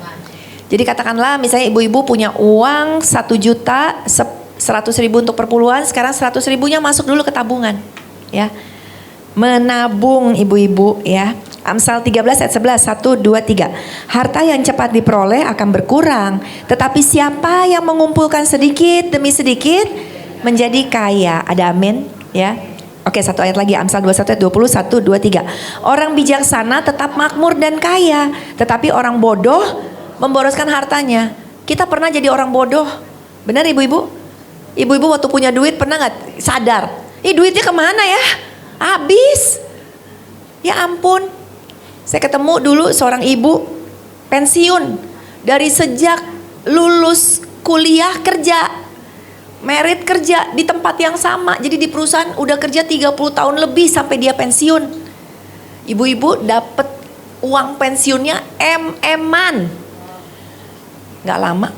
A: Jadi katakanlah misalnya ibu-ibu punya uang 1.100.000 untuk perpuluhan, sekarang 100.000-nya masuk dulu ke tabungan ya. Menabung ibu-ibu ya. Amsal 13 ayat 11, 1, 2, 3. Harta yang cepat diperoleh akan berkurang, tetapi siapa yang mengumpulkan sedikit demi sedikit menjadi kaya. Ada amin ya. Oke, satu ayat lagi, Amsal 21 ayat 20, 1, 2, 3. Orang bijaksana tetap makmur dan kaya, tetapi orang bodoh memboroskan hartanya. Kita pernah jadi orang bodoh. Benar ibu-ibu? Ibu-ibu waktu punya duit pernah gak sadar? Duitnya kemana ya? Habis. Ya ampun. Saya ketemu dulu seorang ibu pensiun. Dari sejak lulus kuliah kerja. Merit kerja di tempat yang sama. Jadi di perusahaan udah kerja 30 tahun lebih sampai dia pensiun. Ibu-ibu dapat uang pensiunnya em-eman. Gak lama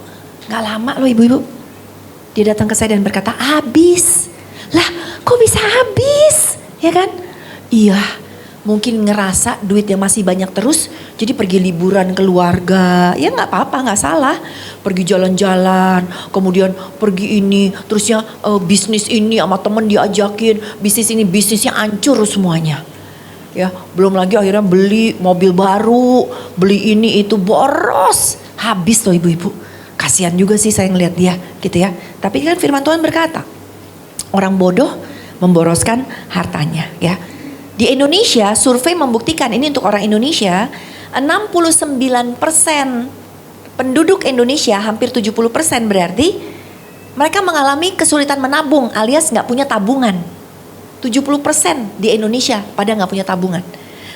A: loh ibu-ibu. Dia datang ke saya dan berkata, habis. Lah kok bisa habis? Ya kan? Iya, mungkin ngerasa duitnya masih banyak terus. Jadi pergi liburan keluarga, ya nggak apa-apa, nggak salah. Pergi jalan-jalan, kemudian pergi ini, terusnya bisnis ini sama temen diajakin, bisnis ini bisnisnya hancur semuanya. Ya, belum lagi akhirnya beli mobil baru, beli ini itu boros, habis loh ibu-ibu. Kasihan juga sih saya ngeliat dia, gitu ya. Tapi kan firman Tuhan berkata, orang bodoh memboroskan hartanya, ya. Di Indonesia, survei membuktikan ini untuk orang Indonesia. 69% penduduk Indonesia, hampir 70% berarti mereka mengalami kesulitan menabung alias gak punya tabungan. 70% di Indonesia pada gak punya tabungan.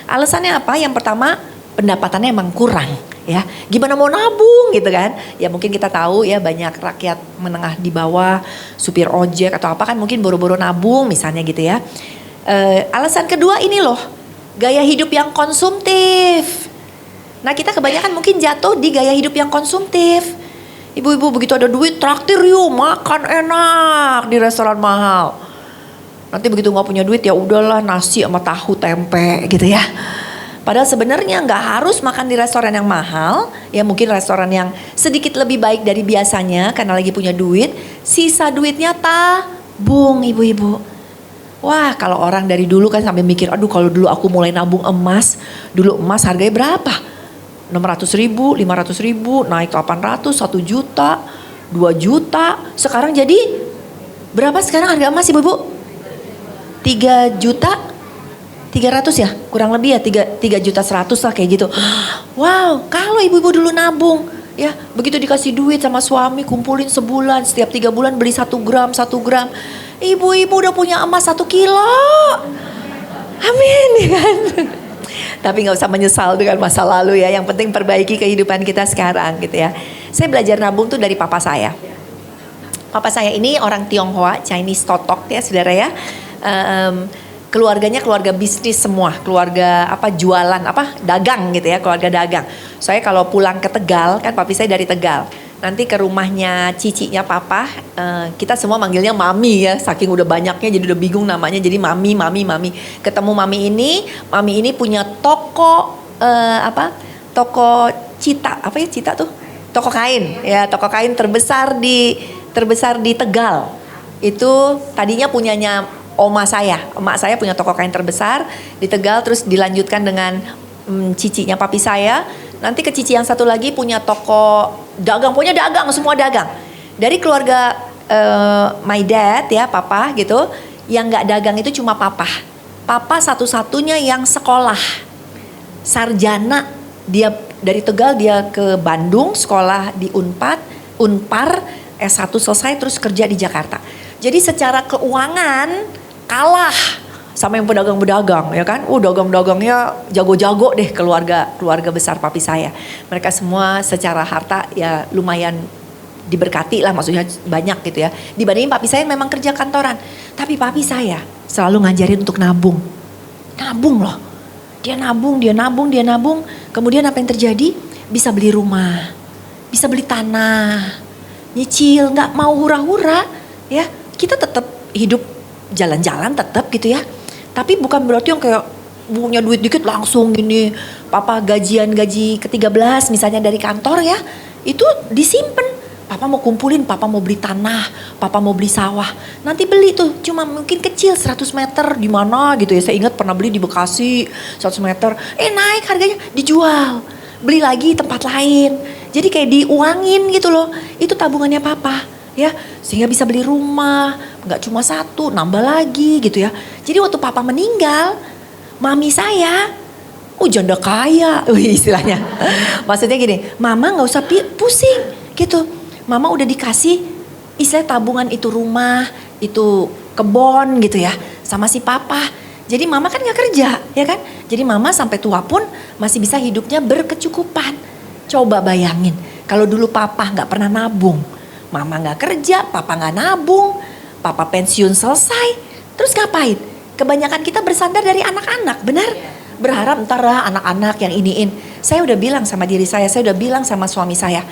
A: Alasannya apa? Yang pertama, pendapatannya emang kurang ya. Gimana mau nabung gitu kan? Ya mungkin kita tahu ya, banyak rakyat menengah di bawah, supir ojek atau apa kan mungkin boro-boro nabung misalnya gitu ya. Alasan kedua ini loh, gaya hidup yang konsumtif. Nah kita kebanyakan mungkin jatuh di gaya hidup yang konsumtif. Ibu-ibu begitu ada duit, traktir yuk makan enak di restoran mahal. Nanti begitu nggak punya duit ya udahlah nasi sama tahu tempe gitu ya. Padahal sebenarnya nggak harus makan di restoran yang mahal. Ya mungkin restoran yang sedikit lebih baik dari biasanya karena lagi punya duit. Sisa duitnya tabung ibu-ibu. Wah kalau orang dari dulu kan sampai mikir, aduh kalau dulu aku mulai nabung emas. Dulu emas harganya berapa? 600.000, 500.000, naik 800, 1 juta, 2 juta. Sekarang jadi berapa sekarang harga emas ibu-ibu? 3 juta 300 ya? Kurang lebih ya 3 juta 100 lah kayak gitu. Wow, kalau ibu-ibu dulu nabung ya, begitu dikasih duit sama suami kumpulin sebulan, setiap 3 bulan beli 1 gram, 1 gram. Ibu-ibu udah punya emas 1 kilo. Amin ya kan? Tapi gak usah menyesal dengan masa lalu ya. Yang penting perbaiki kehidupan kita sekarang gitu ya. Saya belajar nabung tuh dari papa saya. Papa saya ini orang Tionghoa, Chinese totok ya saudara ya. Keluarganya keluarga bisnis semua, keluarga jualan dagang gitu ya, keluarga dagang. Saya kalau pulang ke Tegal, kan papi saya dari Tegal, nanti ke rumahnya cicinya papa, kita semua manggilnya mami ya, saking udah banyaknya jadi udah bingung namanya, jadi mami. Ketemu mami ini punya toko toko Cita tuh, toko kain ya, toko kain terbesar di Tegal. Itu tadinya punyanya emak saya punya toko kain terbesar di Tegal, terus dilanjutkan dengan cicinya papi saya. Nanti ke cici yang satu lagi punya toko dagang, punya dagang, semua dagang. Dari keluarga my dad ya, papa gitu, yang nggak dagang itu cuma papa. Papa satu-satunya yang sekolah sarjana. Dia dari Tegal dia ke Bandung sekolah di Unpar S1 selesai, terus kerja di Jakarta. Jadi secara keuangan kalah sama yang pedagang-pedagang ya kan. Dagang-dagangnya jago-jago deh keluarga besar papi saya. Mereka semua secara harta ya lumayan diberkati lah, maksudnya banyak gitu ya. Dibandingin papi saya memang kerja kantoran. Tapi papi saya selalu ngajarin untuk nabung. Nabung loh. Dia nabung. Kemudian apa yang terjadi? Bisa beli rumah, bisa beli tanah, nyicil, nggak mau hura-hura ya. Kita tetap hidup jalan-jalan tetap gitu ya. Tapi bukan berarti yang kayak punya duit dikit langsung gini. Papa gaji ke-13 misalnya dari kantor ya, itu disimpan. Papa mau kumpulin, papa mau beli tanah, papa mau beli sawah. Nanti beli tuh cuma mungkin kecil 100 meter di mana gitu ya. Saya ingat pernah beli di Bekasi 100 meter. Naik harganya, dijual. Beli lagi tempat lain. Jadi kayak diuangin gitu loh. Itu tabungannya papa ya, sehingga bisa beli rumah, nggak cuma satu, nambah lagi gitu ya. Jadi waktu papa meninggal, mami saya janda kaya istilahnya. Maksudnya gini, mama nggak usah pusing gitu. Mama udah dikasih istilah tabungan, itu rumah, itu kebon gitu ya, sama si papa. Jadi mama kan nggak kerja ya kan. Jadi mama sampai tua pun masih bisa hidupnya berkecukupan. Coba bayangin kalau dulu papa nggak pernah nabung. Mama gak kerja, papa gak nabung, papa pensiun selesai, terus ngapain? Kebanyakan kita bersandar dari anak-anak, benar? Berharap ntar lah anak-anak yang iniin. Saya udah bilang sama diri saya udah bilang sama suami saya,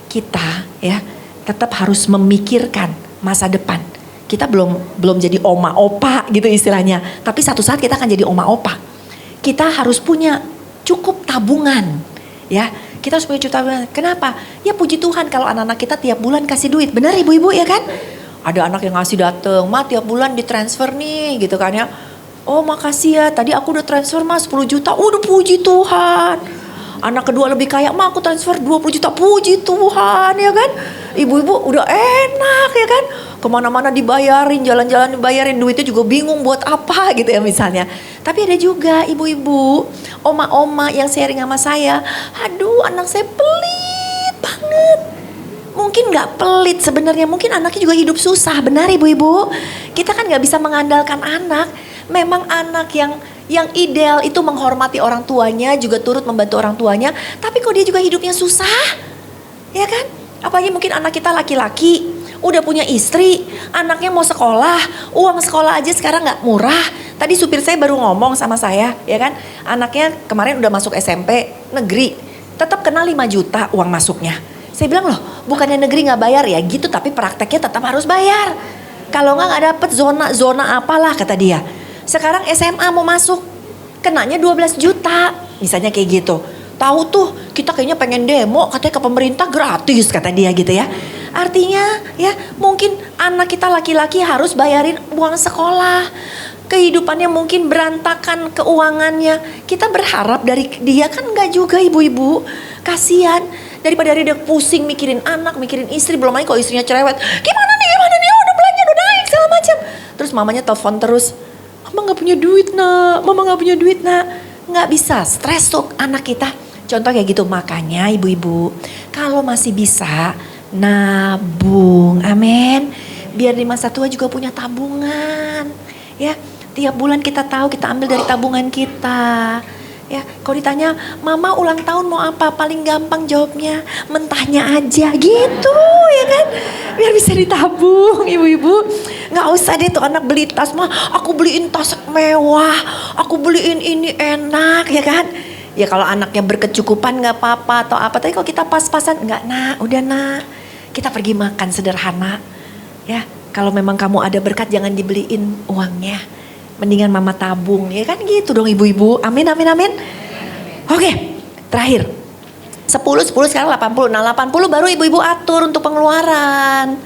A: kita ya tetap harus memikirkan masa depan. Kita belum jadi oma opa gitu istilahnya, tapi satu saat kita akan jadi oma opa. Kita harus punya cukup tabungan ya. Kita harus punya tabungan. Kenapa? Ya puji Tuhan kalau anak-anak kita tiap bulan kasih duit. Benar ibu-ibu ya kan? Ada anak yang ngasih dateng, ma tiap bulan ditransfer nih gitu kan ya. Oh makasih ya, tadi aku udah transfer ma 10 juta. Udah puji Tuhan. Anak kedua lebih kaya, ma aku transfer 20 juta. Puji Tuhan ya kan? Ibu-ibu udah enak ya kan? Kemana-mana dibayarin, jalan-jalan dibayarin, duitnya juga bingung buat apa gitu ya misalnya. Tapi ada juga ibu-ibu, oma-oma yang sharing sama saya, aduh anak saya pelit banget. Mungkin gak pelit sebenarnya, mungkin anaknya juga hidup susah, benar ibu-ibu. Kita kan gak bisa mengandalkan anak. Memang anak yang ideal itu menghormati orang tuanya, juga turut membantu orang tuanya. Tapi kok dia juga hidupnya susah, ya kan? Apalagi mungkin anak kita laki-laki, udah punya istri, anaknya mau sekolah, uang sekolah aja sekarang gak murah. Tadi supir saya baru ngomong sama saya, ya kan, anaknya kemarin udah masuk SMP negeri, tetap kena 5 juta uang masuknya. Saya bilang loh, bukannya negeri gak bayar ya gitu, tapi prakteknya tetap harus bayar. Kalau gak dapet zona apalah kata dia. Sekarang SMA mau masuk, kenanya 12 juta, misalnya kayak gitu. Tahu tuh kita kayaknya pengen demo katanya ke pemerintah gratis kata dia gitu ya. Artinya ya mungkin anak kita laki-laki harus bayarin uang sekolah. Kehidupannya mungkin berantakan keuangannya. Kita berharap dari dia kan enggak juga ibu-ibu. Kasihan daripada dia pusing mikirin anak, mikirin istri, belum lagi kalau istrinya cerewet. Gimana nih udah belanja udah naik segala macam. Terus mamanya telepon terus. Mama enggak punya duit nak, mama enggak punya duit nak. Enggak bisa, stres tuh anak kita. Contoh kayak gitu, makanya ibu-ibu kalau masih bisa nabung, amin. Biar di masa tua juga punya tabungan, ya. Tiap bulan kita tahu kita ambil dari tabungan kita. Ya, kalau ditanya, mama ulang tahun mau apa? Paling gampang jawabnya, mentahnya aja gitu ya kan. Biar bisa ditabung ibu-ibu. Nggak usah deh tuh anak beli tas, mah aku beliin tas mewah, aku beliin ini enak ya kan. Ya kalau anaknya berkecukupan nggak apa-apa atau apa. Tapi kalau kita pas-pasan, nggak nak, udah nak. Kita pergi makan sederhana. Ya, kalau memang kamu ada berkat jangan dibeliin uangnya. Mendingan mama tabung, ya kan gitu dong ibu-ibu. Amin, amin, amin. Oke, terakhir. 10 sekarang 80. Nah 80 baru ibu-ibu atur untuk pengeluaran.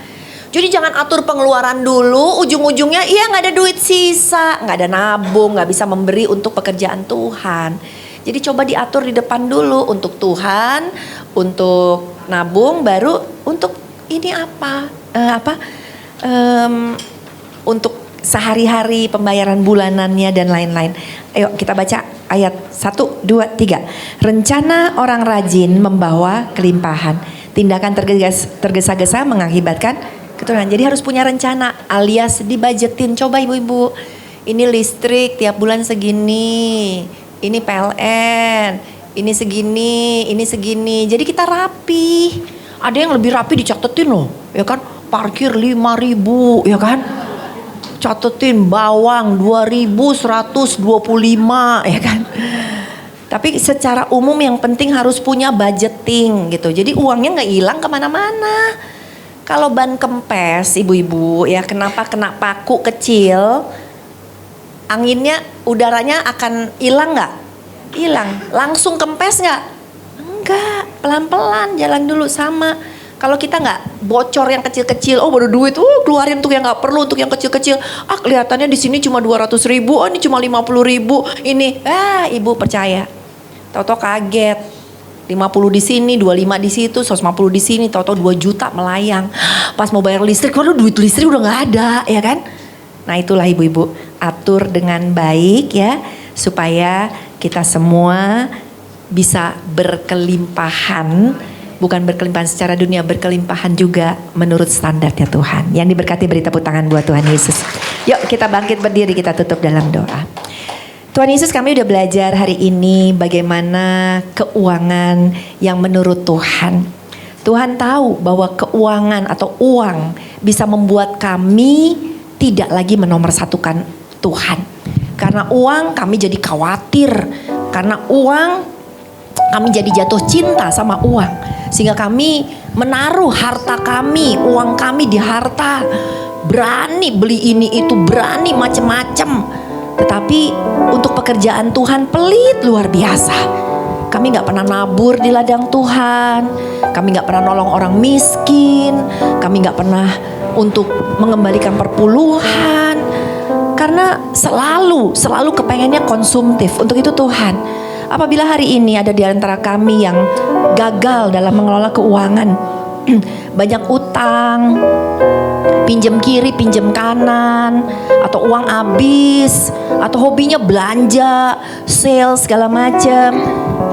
A: Jadi jangan atur pengeluaran dulu, ujung-ujungnya iya gak ada duit sisa. Gak ada nabung, gak bisa memberi untuk pekerjaan Tuhan. Jadi coba diatur di depan dulu untuk Tuhan, untuk nabung, baru untuk ini untuk sehari-hari, pembayaran bulanannya dan lain-lain. Ayo kita baca ayat 1, 2, 3. Rencana orang rajin membawa kelimpahan. Tindakan tergesa-gesa mengakibatkan keturunan. Jadi harus punya rencana alias dibajetin. Coba ibu-ibu, ini listrik tiap bulan segini, ini PLN, ini segini. Jadi kita rapi. Ada yang lebih rapi dicatetin loh, ya kan? Parkir 5.000, ya kan? Catetin bawang 2.125 ya kan. Tapi secara umum yang penting harus punya budgeting gitu. Jadi uangnya gak hilang kemana-mana. Kalau ban kempes ibu-ibu ya, kenapa kena paku kecil, anginnya, udaranya akan hilang gak? Hilang. Langsung kempes gak? Enggak, pelan-pelan jalan dulu sama. Kalau kita nggak bocor yang kecil-kecil, oh baru duit, keluarin untuk yang nggak perlu, untuk yang kecil-kecil. Kelihatannya di sini cuma 200.000, oh ini cuma 50.000, ini, ibu percaya. Tahu-tahu kaget, 50 di sini, 25 di situ, 150 di sini, tahu-tahu 2 juta melayang. Pas mau bayar listrik, waduh duit listrik udah nggak ada, ya kan? Nah itulah ibu-ibu, atur dengan baik ya, supaya kita semua bisa berkelimpahan. Bukan berkelimpahan secara dunia, berkelimpahan juga menurut standarnya Tuhan. Yang diberkati, beri tepuk tangan buat Tuhan Yesus. Yuk kita bangkit berdiri, kita tutup dalam doa. Tuhan Yesus, kami udah belajar hari ini bagaimana keuangan yang menurut Tuhan. Tuhan tahu bahwa keuangan atau uang bisa membuat kami tidak lagi menomorsatukan Tuhan. Karena uang kami jadi khawatir, karena uang kami jadi jatuh cinta sama uang. Sehingga kami menaruh harta kami, uang kami di harta. Berani beli ini itu, berani macem-macem. Tetapi untuk pekerjaan Tuhan pelit luar biasa. Kami gak pernah nabur di ladang Tuhan. Kami gak pernah nolong orang miskin. Kami gak pernah untuk mengembalikan perpuluhan. Karena selalu kepengennya konsumtif. Untuk itu Tuhan, apabila hari ini ada di antara kami yang gagal dalam mengelola keuangan, banyak utang, pinjam kiri, pinjam kanan, atau uang habis, atau hobinya belanja, sales segala macam.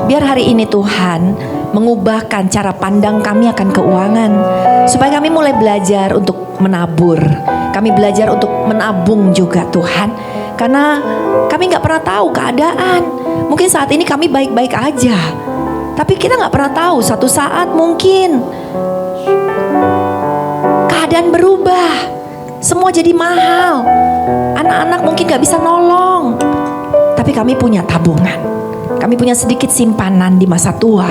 A: Biar hari ini Tuhan mengubahkan cara pandang kami akan keuangan, supaya kami mulai belajar untuk menabur. Kami belajar untuk menabung juga Tuhan, karena kami gak pernah tahu keadaan. Mungkin saat ini kami baik-baik aja, tapi kita gak pernah tahu satu saat mungkin keadaan berubah, semua jadi mahal, anak-anak mungkin gak bisa nolong. Tapi kami punya tabungan, kami punya sedikit simpanan di masa tua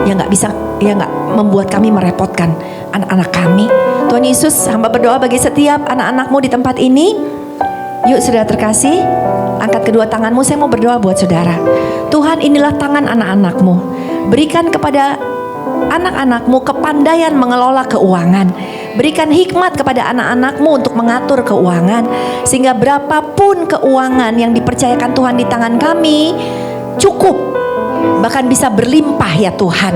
A: yang gak bisa, yang gak membuat kami merepotkan anak-anak kami. Tuhan Yesus, hamba berdoa bagi setiap anak-anakmu di tempat ini. Yuk saudara terkasih, angkat kedua tanganmu, saya mau berdoa buat saudara. Tuhan, inilah tangan anak-anakmu. Berikan kepada anak-anakmu kepandaian mengelola keuangan. Berikan hikmat kepada anak-anakmu untuk mengatur keuangan. Sehingga berapapun keuangan yang dipercayakan Tuhan di tangan kami, cukup, bahkan bisa berlimpah ya Tuhan.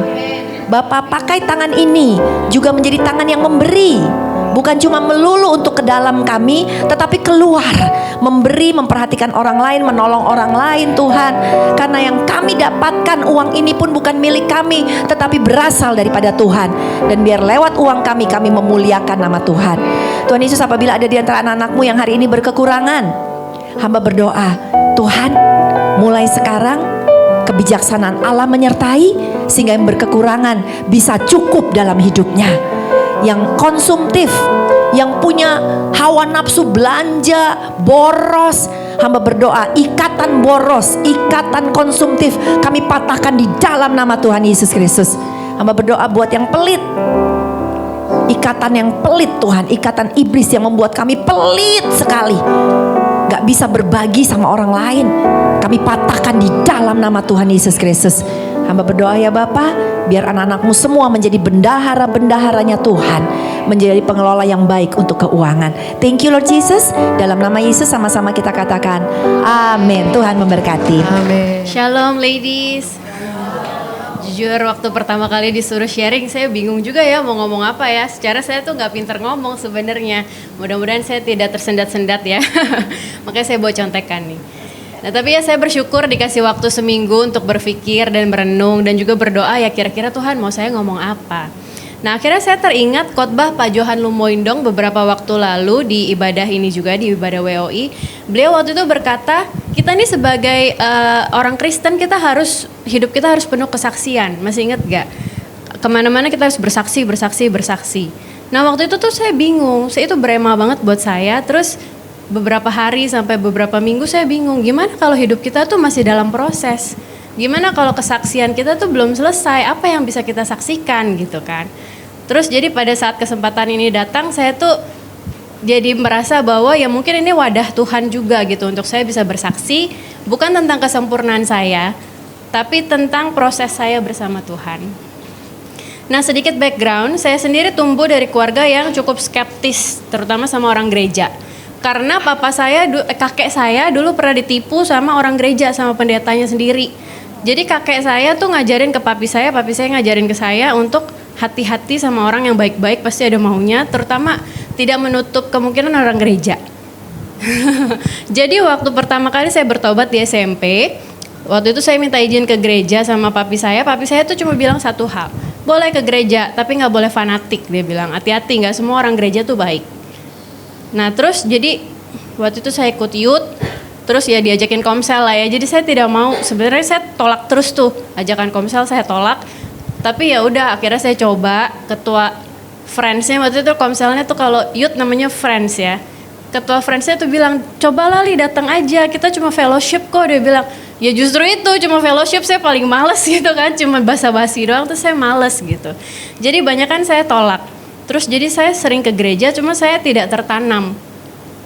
A: Bapa, pakai tangan ini juga menjadi tangan yang memberi. Bukan cuma melulu untuk ke dalam kami, tetapi keluar, memberi, memperhatikan orang lain, menolong orang lain Tuhan. Karena yang kami dapatkan, uang ini pun bukan milik kami, tetapi berasal daripada Tuhan. Dan biar lewat uang kami, kami memuliakan nama Tuhan. Tuhan Yesus, apabila ada di antara anak-anakmu yang hari ini berkekurangan, hamba berdoa, Tuhan, mulai sekarang kebijaksanaan Allah menyertai sehingga yang berkekurangan bisa cukup dalam hidupnya. Yang konsumtif, yang punya hawa nafsu belanja, boros, hamba berdoa ikatan boros, ikatan konsumtif kami patahkan di dalam nama Tuhan Yesus Kristus. Hamba berdoa buat yang pelit, ikatan yang pelit Tuhan, ikatan iblis yang membuat kami pelit sekali, gak bisa berbagi sama orang lain, kami patahkan di dalam nama Tuhan Yesus Kristus. Hamba berdoa ya Bapa, biar anak-anakmu semua menjadi bendahara-bendaharanya Tuhan, menjadi pengelola yang baik untuk keuangan. Thank you Lord Jesus. Dalam nama Yesus sama-sama kita katakan amin. Tuhan memberkati.
B: Amin. Shalom ladies. Jujur waktu pertama kali disuruh sharing saya bingung juga ya mau ngomong apa ya. Secara saya tuh gak pinter ngomong sebenarnya. Mudah-mudahan saya tidak tersendat-sendat ya. Makanya saya bawa contekan nih. Nah tapi ya saya bersyukur dikasih waktu seminggu untuk berpikir dan merenung dan juga berdoa ya kira-kira Tuhan mau saya ngomong apa. Nah akhirnya saya teringat khotbah Pak Johan Lumoindong beberapa waktu lalu di ibadah ini juga, di ibadah WOI. Beliau waktu itu berkata kita nih sebagai orang Kristen kita harus, hidup kita harus penuh kesaksian. Masih ingat gak? Kemana-mana kita harus bersaksi. Nah waktu itu tuh saya bingung, itu berema banget buat saya. Terus beberapa hari sampai beberapa minggu saya bingung gimana kalau hidup kita tuh masih dalam proses, gimana kalau kesaksian kita tuh belum selesai, apa yang bisa kita saksikan gitu kan. Terus jadi pada saat kesempatan ini datang saya tuh jadi merasa bahwa ya mungkin ini wadah Tuhan juga gitu untuk saya bisa bersaksi, bukan tentang kesempurnaan saya tapi tentang proses saya bersama Tuhan. Nah sedikit background, saya sendiri tumbuh dari keluarga yang cukup skeptis terutama sama orang gereja. Karena kakek saya dulu pernah ditipu sama orang gereja, sama pendetanya sendiri. Jadi kakek saya tuh ngajarin ke papi saya ngajarin ke saya untuk hati-hati sama orang yang baik-baik pasti ada maunya, terutama tidak menutup kemungkinan orang gereja. Jadi waktu pertama kali saya bertobat di SMP, waktu itu saya minta izin ke gereja sama papi saya tuh cuma bilang satu hal, boleh ke gereja tapi gak boleh fanatik, dia bilang hati-hati gak semua orang gereja tuh baik. Nah terus jadi waktu itu saya ikut youth, terus ya diajakin komsel lah ya. Jadi saya tidak mau, sebenarnya saya tolak terus tuh ajakan komsel, saya tolak. Tapi ya udah akhirnya saya coba, ketua friendsnya waktu itu komselnya tuh kalau youth namanya friends ya. Ketua friendsnya tuh bilang cobalah Li datang aja, kita cuma fellowship kok. Dia bilang ya justru itu cuma fellowship saya paling males gitu kan, cuma basa-basi doang tuh saya males gitu. Jadi banyak kan saya tolak. Terus jadi saya sering ke gereja cuma saya tidak tertanam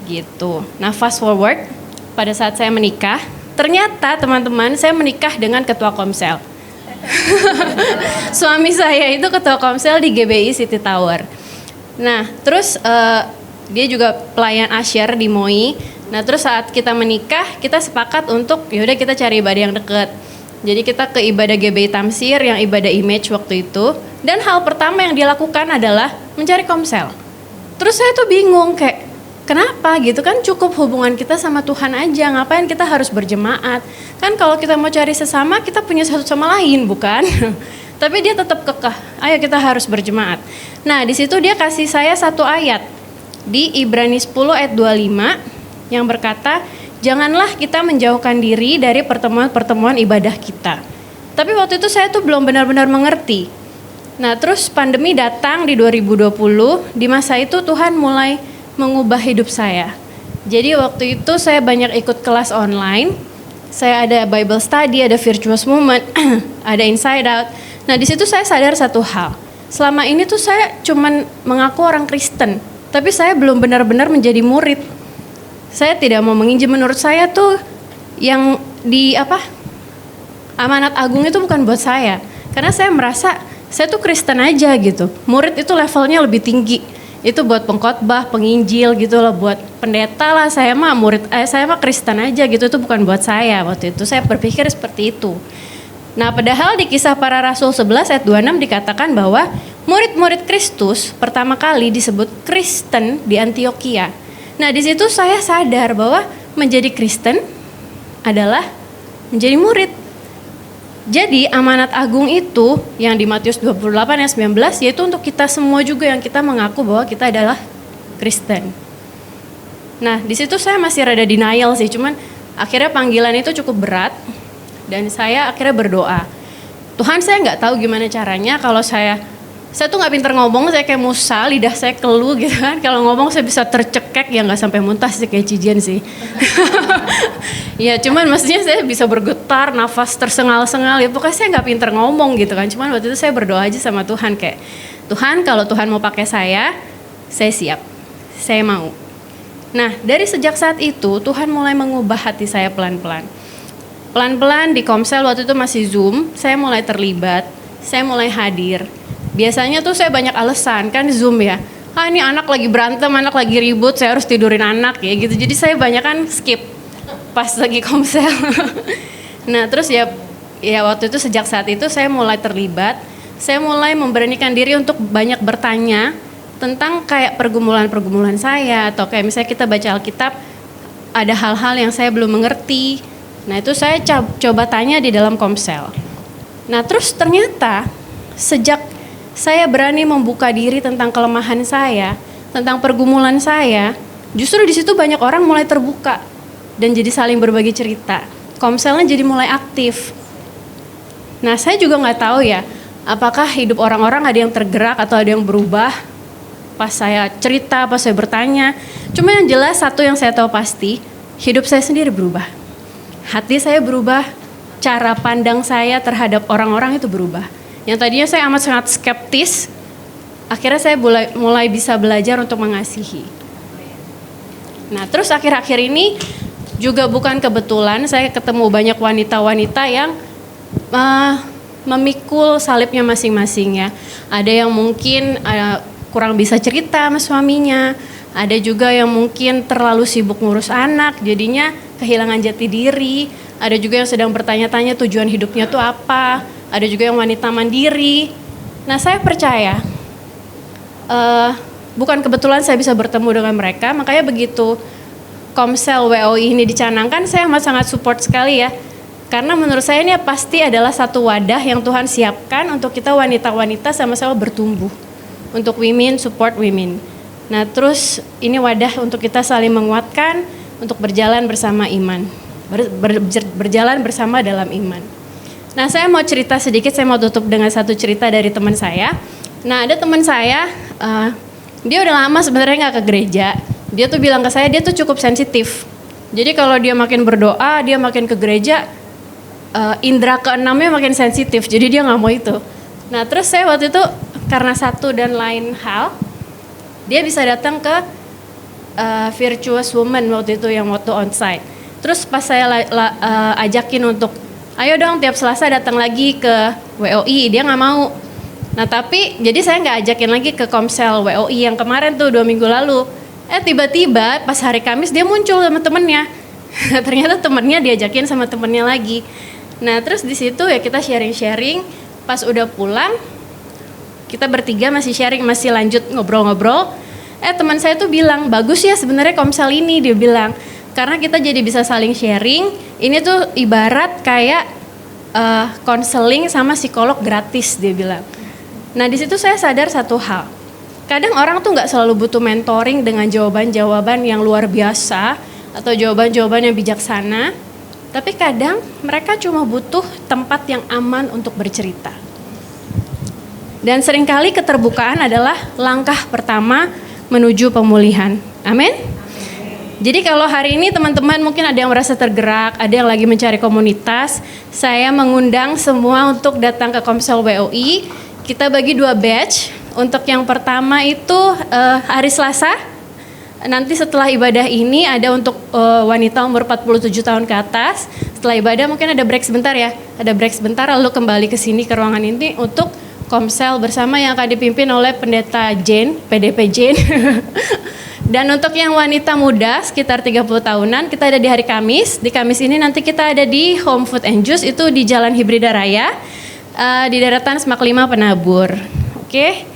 B: gitu. Nah fast forward pada saat saya menikah, ternyata teman-teman saya menikah dengan ketua komsel. Suami saya itu ketua komsel di GBI City Tower. Nah terus dia juga pelayan asyar di MOI. Nah terus saat kita menikah kita sepakat untuk yaudah kita cari ibadah yang deket. Jadi kita ke ibadah GBI Tamsir yang ibadah image waktu itu. Dan hal pertama yang dilakukan adalah mencari komsel. Terus saya tuh bingung kayak kenapa gitu kan, cukup hubungan kita sama Tuhan aja, ngapain kita harus berjemaat. Kan kalau kita mau cari sesama kita punya satu sama lain bukan? Tapi dia tetap kekeh, ayo kita harus berjemaat. Nah di situ dia kasih saya satu ayat di Ibrani 10 ayat 25 yang berkata, janganlah kita menjauhkan diri dari pertemuan-pertemuan ibadah kita. Tapi waktu itu saya tuh belum benar-benar mengerti. Nah terus pandemi datang di 2020, di masa itu Tuhan mulai mengubah hidup saya. Jadi waktu itu saya banyak ikut kelas online, saya ada Bible study, ada Virtuous Moment, ada Inside Out. Nah di situ saya sadar satu hal, selama ini tuh saya cuman mengaku orang Kristen, tapi saya belum benar-benar menjadi murid. Saya tidak mau menginjil, menurut saya tuh yang amanat agung itu bukan buat saya. Karena saya merasa saya tuh Kristen aja gitu. Murid itu levelnya lebih tinggi. Itu buat pengkhotbah, penginjil gitu loh, buat pendeta lah. Saya mah Kristen aja gitu. Itu bukan buat saya. Waktu itu saya berpikir seperti itu. Nah, padahal di Kisah Para Rasul 11 ayat 26 dikatakan bahwa murid-murid Kristus pertama kali disebut Kristen di Antioquia. Nah, di situ saya sadar bahwa menjadi Kristen adalah menjadi murid. Jadi amanat agung itu yang di Matius 28 ayat 19 yaitu untuk kita semua juga yang kita mengaku bahwa kita adalah Kristen. Nah di situ saya masih rada denial sih, cuman akhirnya panggilan itu cukup berat Dan saya akhirnya berdoa, Tuhan saya nggak tahu gimana caranya kalau saya tuh nggak pinter ngomong, saya kayak Musa, lidah saya keluh gitu kan. Kalau ngomong saya bisa tercekek, ya nggak sampai muntah sih kayak Cijian sih. Ya cuman maksudnya saya bisa bergetar, nafas tersengal-sengal, ya pokoknya saya nggak pinter ngomong gitu kan. Cuman waktu itu saya berdoa aja sama Tuhan kayak, Tuhan kalau Tuhan mau pakai saya siap, saya mau. Nah dari sejak saat itu Tuhan mulai mengubah hati saya pelan-pelan. Pelan-pelan di Komsel waktu itu masih Zoom, saya mulai terlibat, saya mulai hadir. Biasanya tuh saya banyak alasan, kan Zoom ya. Ini anak lagi berantem, anak lagi ribut, saya harus tidurin anak ya gitu. Jadi saya banyak kan skip pas lagi Komsel. Nah terus ya waktu itu sejak saat itu saya mulai terlibat. Saya mulai memberanikan diri untuk banyak bertanya tentang kayak pergumulan-pergumulan saya. Atau kayak misalnya kita baca Alkitab, ada hal-hal yang saya belum mengerti. Nah itu saya coba tanya di dalam Komsel. Nah terus ternyata sejak saya berani membuka diri tentang kelemahan saya, tentang pergumulan saya, justru di situ banyak orang mulai terbuka dan jadi saling berbagi cerita. Komselnya jadi mulai aktif. Nah saya juga nggak tahu ya, apakah hidup orang-orang ada yang tergerak atau ada yang berubah pas saya cerita, pas saya bertanya. Cuma yang jelas satu yang saya tahu pasti, hidup saya sendiri berubah. Hati saya berubah, cara pandang saya terhadap orang-orang itu berubah. Yang tadinya saya amat sangat skeptis, akhirnya saya mulai bisa belajar untuk mengasihi. Nah terus akhir-akhir ini juga bukan kebetulan saya ketemu banyak wanita-wanita yang memikul salibnya masing-masing ya. Ada yang mungkin kurang bisa cerita sama suaminya, ada juga yang mungkin terlalu sibuk ngurus anak, jadinya kehilangan jati diri. Ada juga yang sedang bertanya-tanya tujuan hidupnya tuh apa. Ada juga yang wanita mandiri. Nah saya percaya bukan kebetulan saya bisa bertemu dengan mereka. Makanya begitu Komsel WOI ini dicanangkan, saya amat sangat support sekali ya. Karena menurut saya ini pasti adalah satu wadah yang Tuhan siapkan untuk kita wanita-wanita sama-sama bertumbuh. Untuk women, support women. Nah terus ini wadah untuk kita saling menguatkan, untuk berjalan bersama iman. Berjalan bersama dalam iman. Nah saya mau cerita sedikit, saya mau tutup dengan satu cerita dari teman saya. Nah ada teman saya, dia udah lama sebenarnya nggak ke gereja. Dia tuh bilang ke saya, dia tuh cukup sensitif. Jadi kalau dia makin berdoa, dia makin ke gereja, indera keenamnya makin sensitif. Jadi dia nggak mau itu. Nah terus saya waktu itu karena satu dan lain hal, dia bisa datang ke Virtuous Woman waktu itu yang waktu onsite. Terus pas saya ajakin untuk ayo dong tiap Selasa datang lagi ke WOI, dia nggak mau. Nah tapi jadi saya nggak ajakin lagi ke Komsel WOI yang kemarin tuh 2 minggu lalu. Tiba-tiba pas hari Kamis dia muncul sama temennya. Ternyata temennya diajakin sama temennya lagi. Nah terus di situ ya kita sharing-sharing. Pas udah pulang kita bertiga masih sharing, masih lanjut ngobrol-ngobrol. Teman saya tuh bilang bagus ya sebenarnya Komsel ini, dia bilang. Karena kita jadi bisa saling sharing, ini tuh ibarat kayak konseling sama psikolog gratis, dia bilang. Nah di situ saya sadar satu hal, kadang orang tuh nggak selalu butuh mentoring dengan jawaban-jawaban yang luar biasa atau jawaban-jawaban yang bijaksana, tapi kadang mereka cuma butuh tempat yang aman untuk bercerita. Dan seringkali keterbukaan adalah langkah pertama menuju pemulihan. Amin. Jadi kalau hari ini teman-teman mungkin ada yang merasa tergerak, ada yang lagi mencari komunitas, saya mengundang semua untuk datang ke Komsel WOI. Kita bagi 2 batch. Untuk yang pertama itu hari Selasa. Nanti setelah ibadah ini ada untuk wanita umur 47 tahun ke atas. Setelah ibadah mungkin ada break sebentar ya. Ada break sebentar lalu kembali ke sini ke ruangan ini untuk Komsel bersama yang akan dipimpin oleh Pendeta Jane, PDP Jane. Dan untuk yang wanita muda sekitar 30 tahunan kita ada di hari Kamis. Di Kamis ini nanti kita ada di Home Food and Juice, itu di Jalan Hibrida Raya di deretan Semak 5 Penabur. Oke.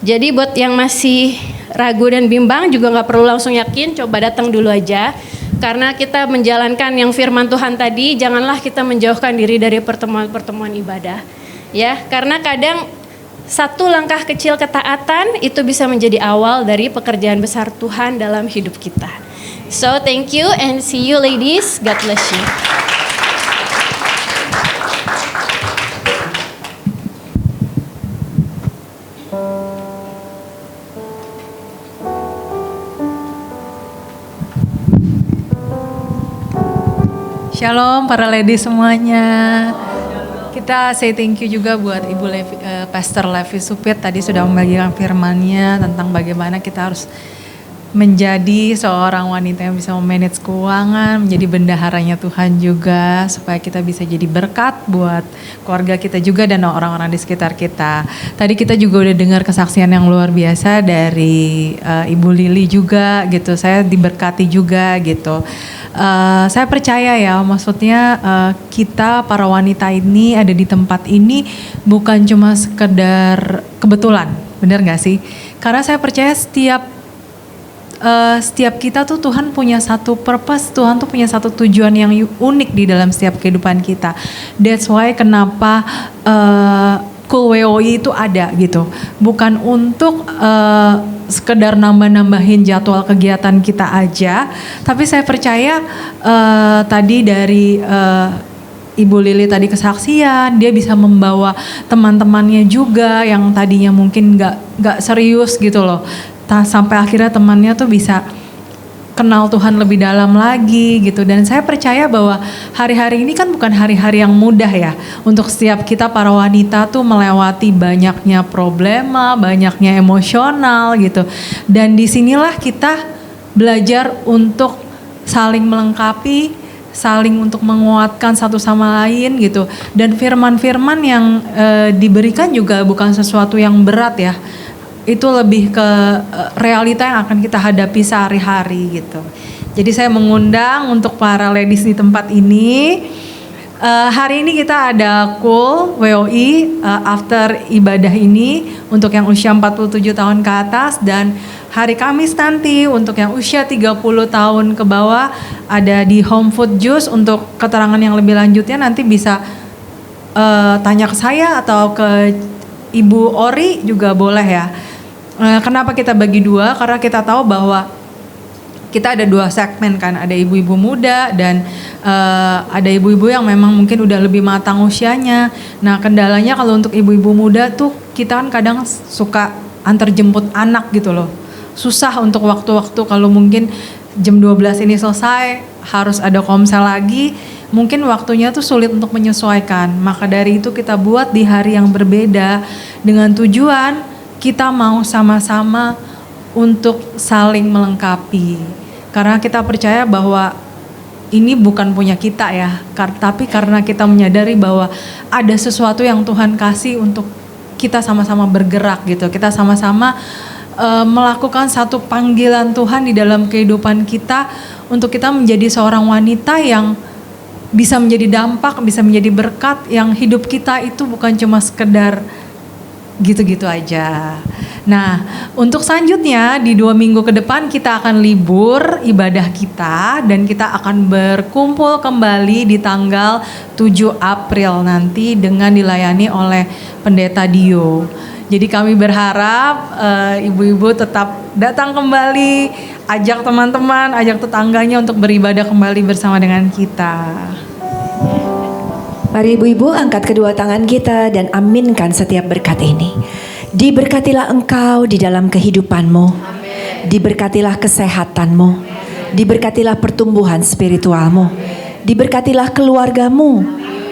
B: Jadi buat yang masih ragu dan bimbang juga nggak perlu langsung yakin, coba datang dulu aja. Karena kita menjalankan yang firman Tuhan tadi, janganlah kita menjauhkan diri dari pertemuan-pertemuan ibadah. Ya, karena kadang satu langkah kecil ketaatan itu bisa menjadi awal dari pekerjaan besar Tuhan dalam hidup kita. So thank you and see you ladies. God bless you.
C: Shalom para ladies semuanya. Kita say thank you juga buat Ibu Pastor Levi Supit tadi sudah membagikan firman-Nya tentang bagaimana kita harus menjadi seorang wanita yang bisa memanage keuangan, menjadi bendaharanya Tuhan juga, supaya kita bisa jadi berkat buat keluarga kita juga dan orang-orang di sekitar kita. Tadi kita juga udah dengar kesaksian yang luar biasa dari Ibu Lili juga gitu, saya diberkati juga gitu. Saya percaya ya, maksudnya kita para wanita ini ada di tempat ini bukan cuma sekedar kebetulan, benar gak sih? Karena saya percaya setiap kita tuh Tuhan punya satu purpose, Tuhan tuh punya satu tujuan yang unik di dalam setiap kehidupan kita. That's why kenapa Cool WOI itu ada gitu. Bukan untuk sekedar nambah-nambahin jadwal kegiatan kita aja, tapi saya percaya tadi dari Ibu Lili tadi kesaksian, dia bisa membawa teman-temannya juga yang tadinya mungkin nggak serius gitu loh. Sampai akhirnya temannya tuh bisa kenal Tuhan lebih dalam lagi gitu. Dan saya percaya bahwa hari-hari ini kan bukan hari-hari yang mudah ya. Untuk setiap kita para wanita tuh melewati banyaknya problema, banyaknya emosional gitu. Dan disinilah kita belajar untuk saling melengkapi, saling untuk menguatkan satu sama lain gitu. Dan firman-firman yang diberikan juga bukan sesuatu yang berat ya. Itu lebih ke realita yang akan kita hadapi sehari-hari gitu. Jadi saya mengundang untuk para ladies di tempat ini. Hari ini kita ada Cool WOI after ibadah ini untuk yang usia 47 tahun ke atas, dan hari Kamis nanti untuk yang usia 30 tahun ke bawah ada di Home Food Juice. Untuk keterangan yang lebih lanjutnya nanti bisa tanya ke saya atau ke Ibu Ori juga boleh ya. Kenapa kita bagi dua? Karena kita tahu bahwa kita ada dua segmen kan, ada ibu-ibu muda dan ada ibu-ibu yang memang mungkin udah lebih matang usianya. Nah kendalanya kalau untuk ibu-ibu muda tuh kita kan kadang suka antar jemput anak gitu loh. Susah untuk waktu-waktu, kalau mungkin jam 12 ini selesai harus ada komsel lagi, mungkin waktunya tuh sulit untuk menyesuaikan. Maka dari itu kita buat di hari yang berbeda dengan tujuan kita mau sama-sama untuk saling melengkapi. Karena kita percaya bahwa ini bukan punya kita ya, tapi karena kita menyadari bahwa ada sesuatu yang Tuhan kasih untuk kita sama-sama bergerak gitu. Kita sama-sama melakukan satu panggilan Tuhan di dalam kehidupan kita untuk kita menjadi seorang wanita yang bisa menjadi dampak, bisa menjadi berkat, yang hidup kita itu bukan cuma sekedar gitu-gitu aja. Nah, untuk selanjutnya di 2 minggu ke depan kita akan libur ibadah kita dan kita akan berkumpul kembali di tanggal 7 April nanti dengan dilayani oleh Pendeta Dio. Jadi kami berharap ibu-ibu tetap datang kembali, ajak teman-teman, ajak tetangganya untuk beribadah kembali bersama dengan kita.
A: Mari ibu-ibu angkat kedua tangan kita dan aminkan setiap berkat ini. Diberkatilah engkau di dalam kehidupanmu. Diberkatilah kesehatanmu. Diberkatilah pertumbuhan spiritualmu. Diberkatilah keluargamu.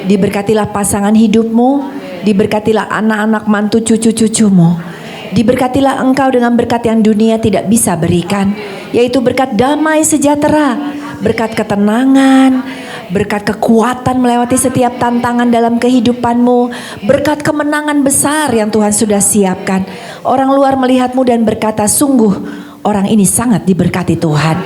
A: Diberkatilah pasangan hidupmu. Diberkatilah anak-anak mantu cucu-cucumu. Diberkatilah engkau dengan berkat yang dunia tidak bisa berikan, yaitu berkat damai sejahtera, berkat ketenangan, berkat kekuatan melewati setiap tantangan dalam kehidupanmu, berkat kemenangan besar yang Tuhan sudah siapkan. Orang luar melihatmu dan berkata, sungguh orang ini sangat diberkati Tuhan.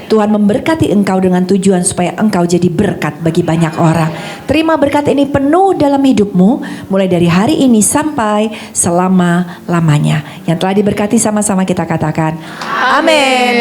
A: Tuhan memberkati engkau dengan tujuan supaya engkau jadi berkat bagi banyak orang. Terima berkat ini penuh dalam hidupmu, mulai dari hari ini sampai selama-lamanya. Yang telah diberkati sama-sama kita katakan, amin.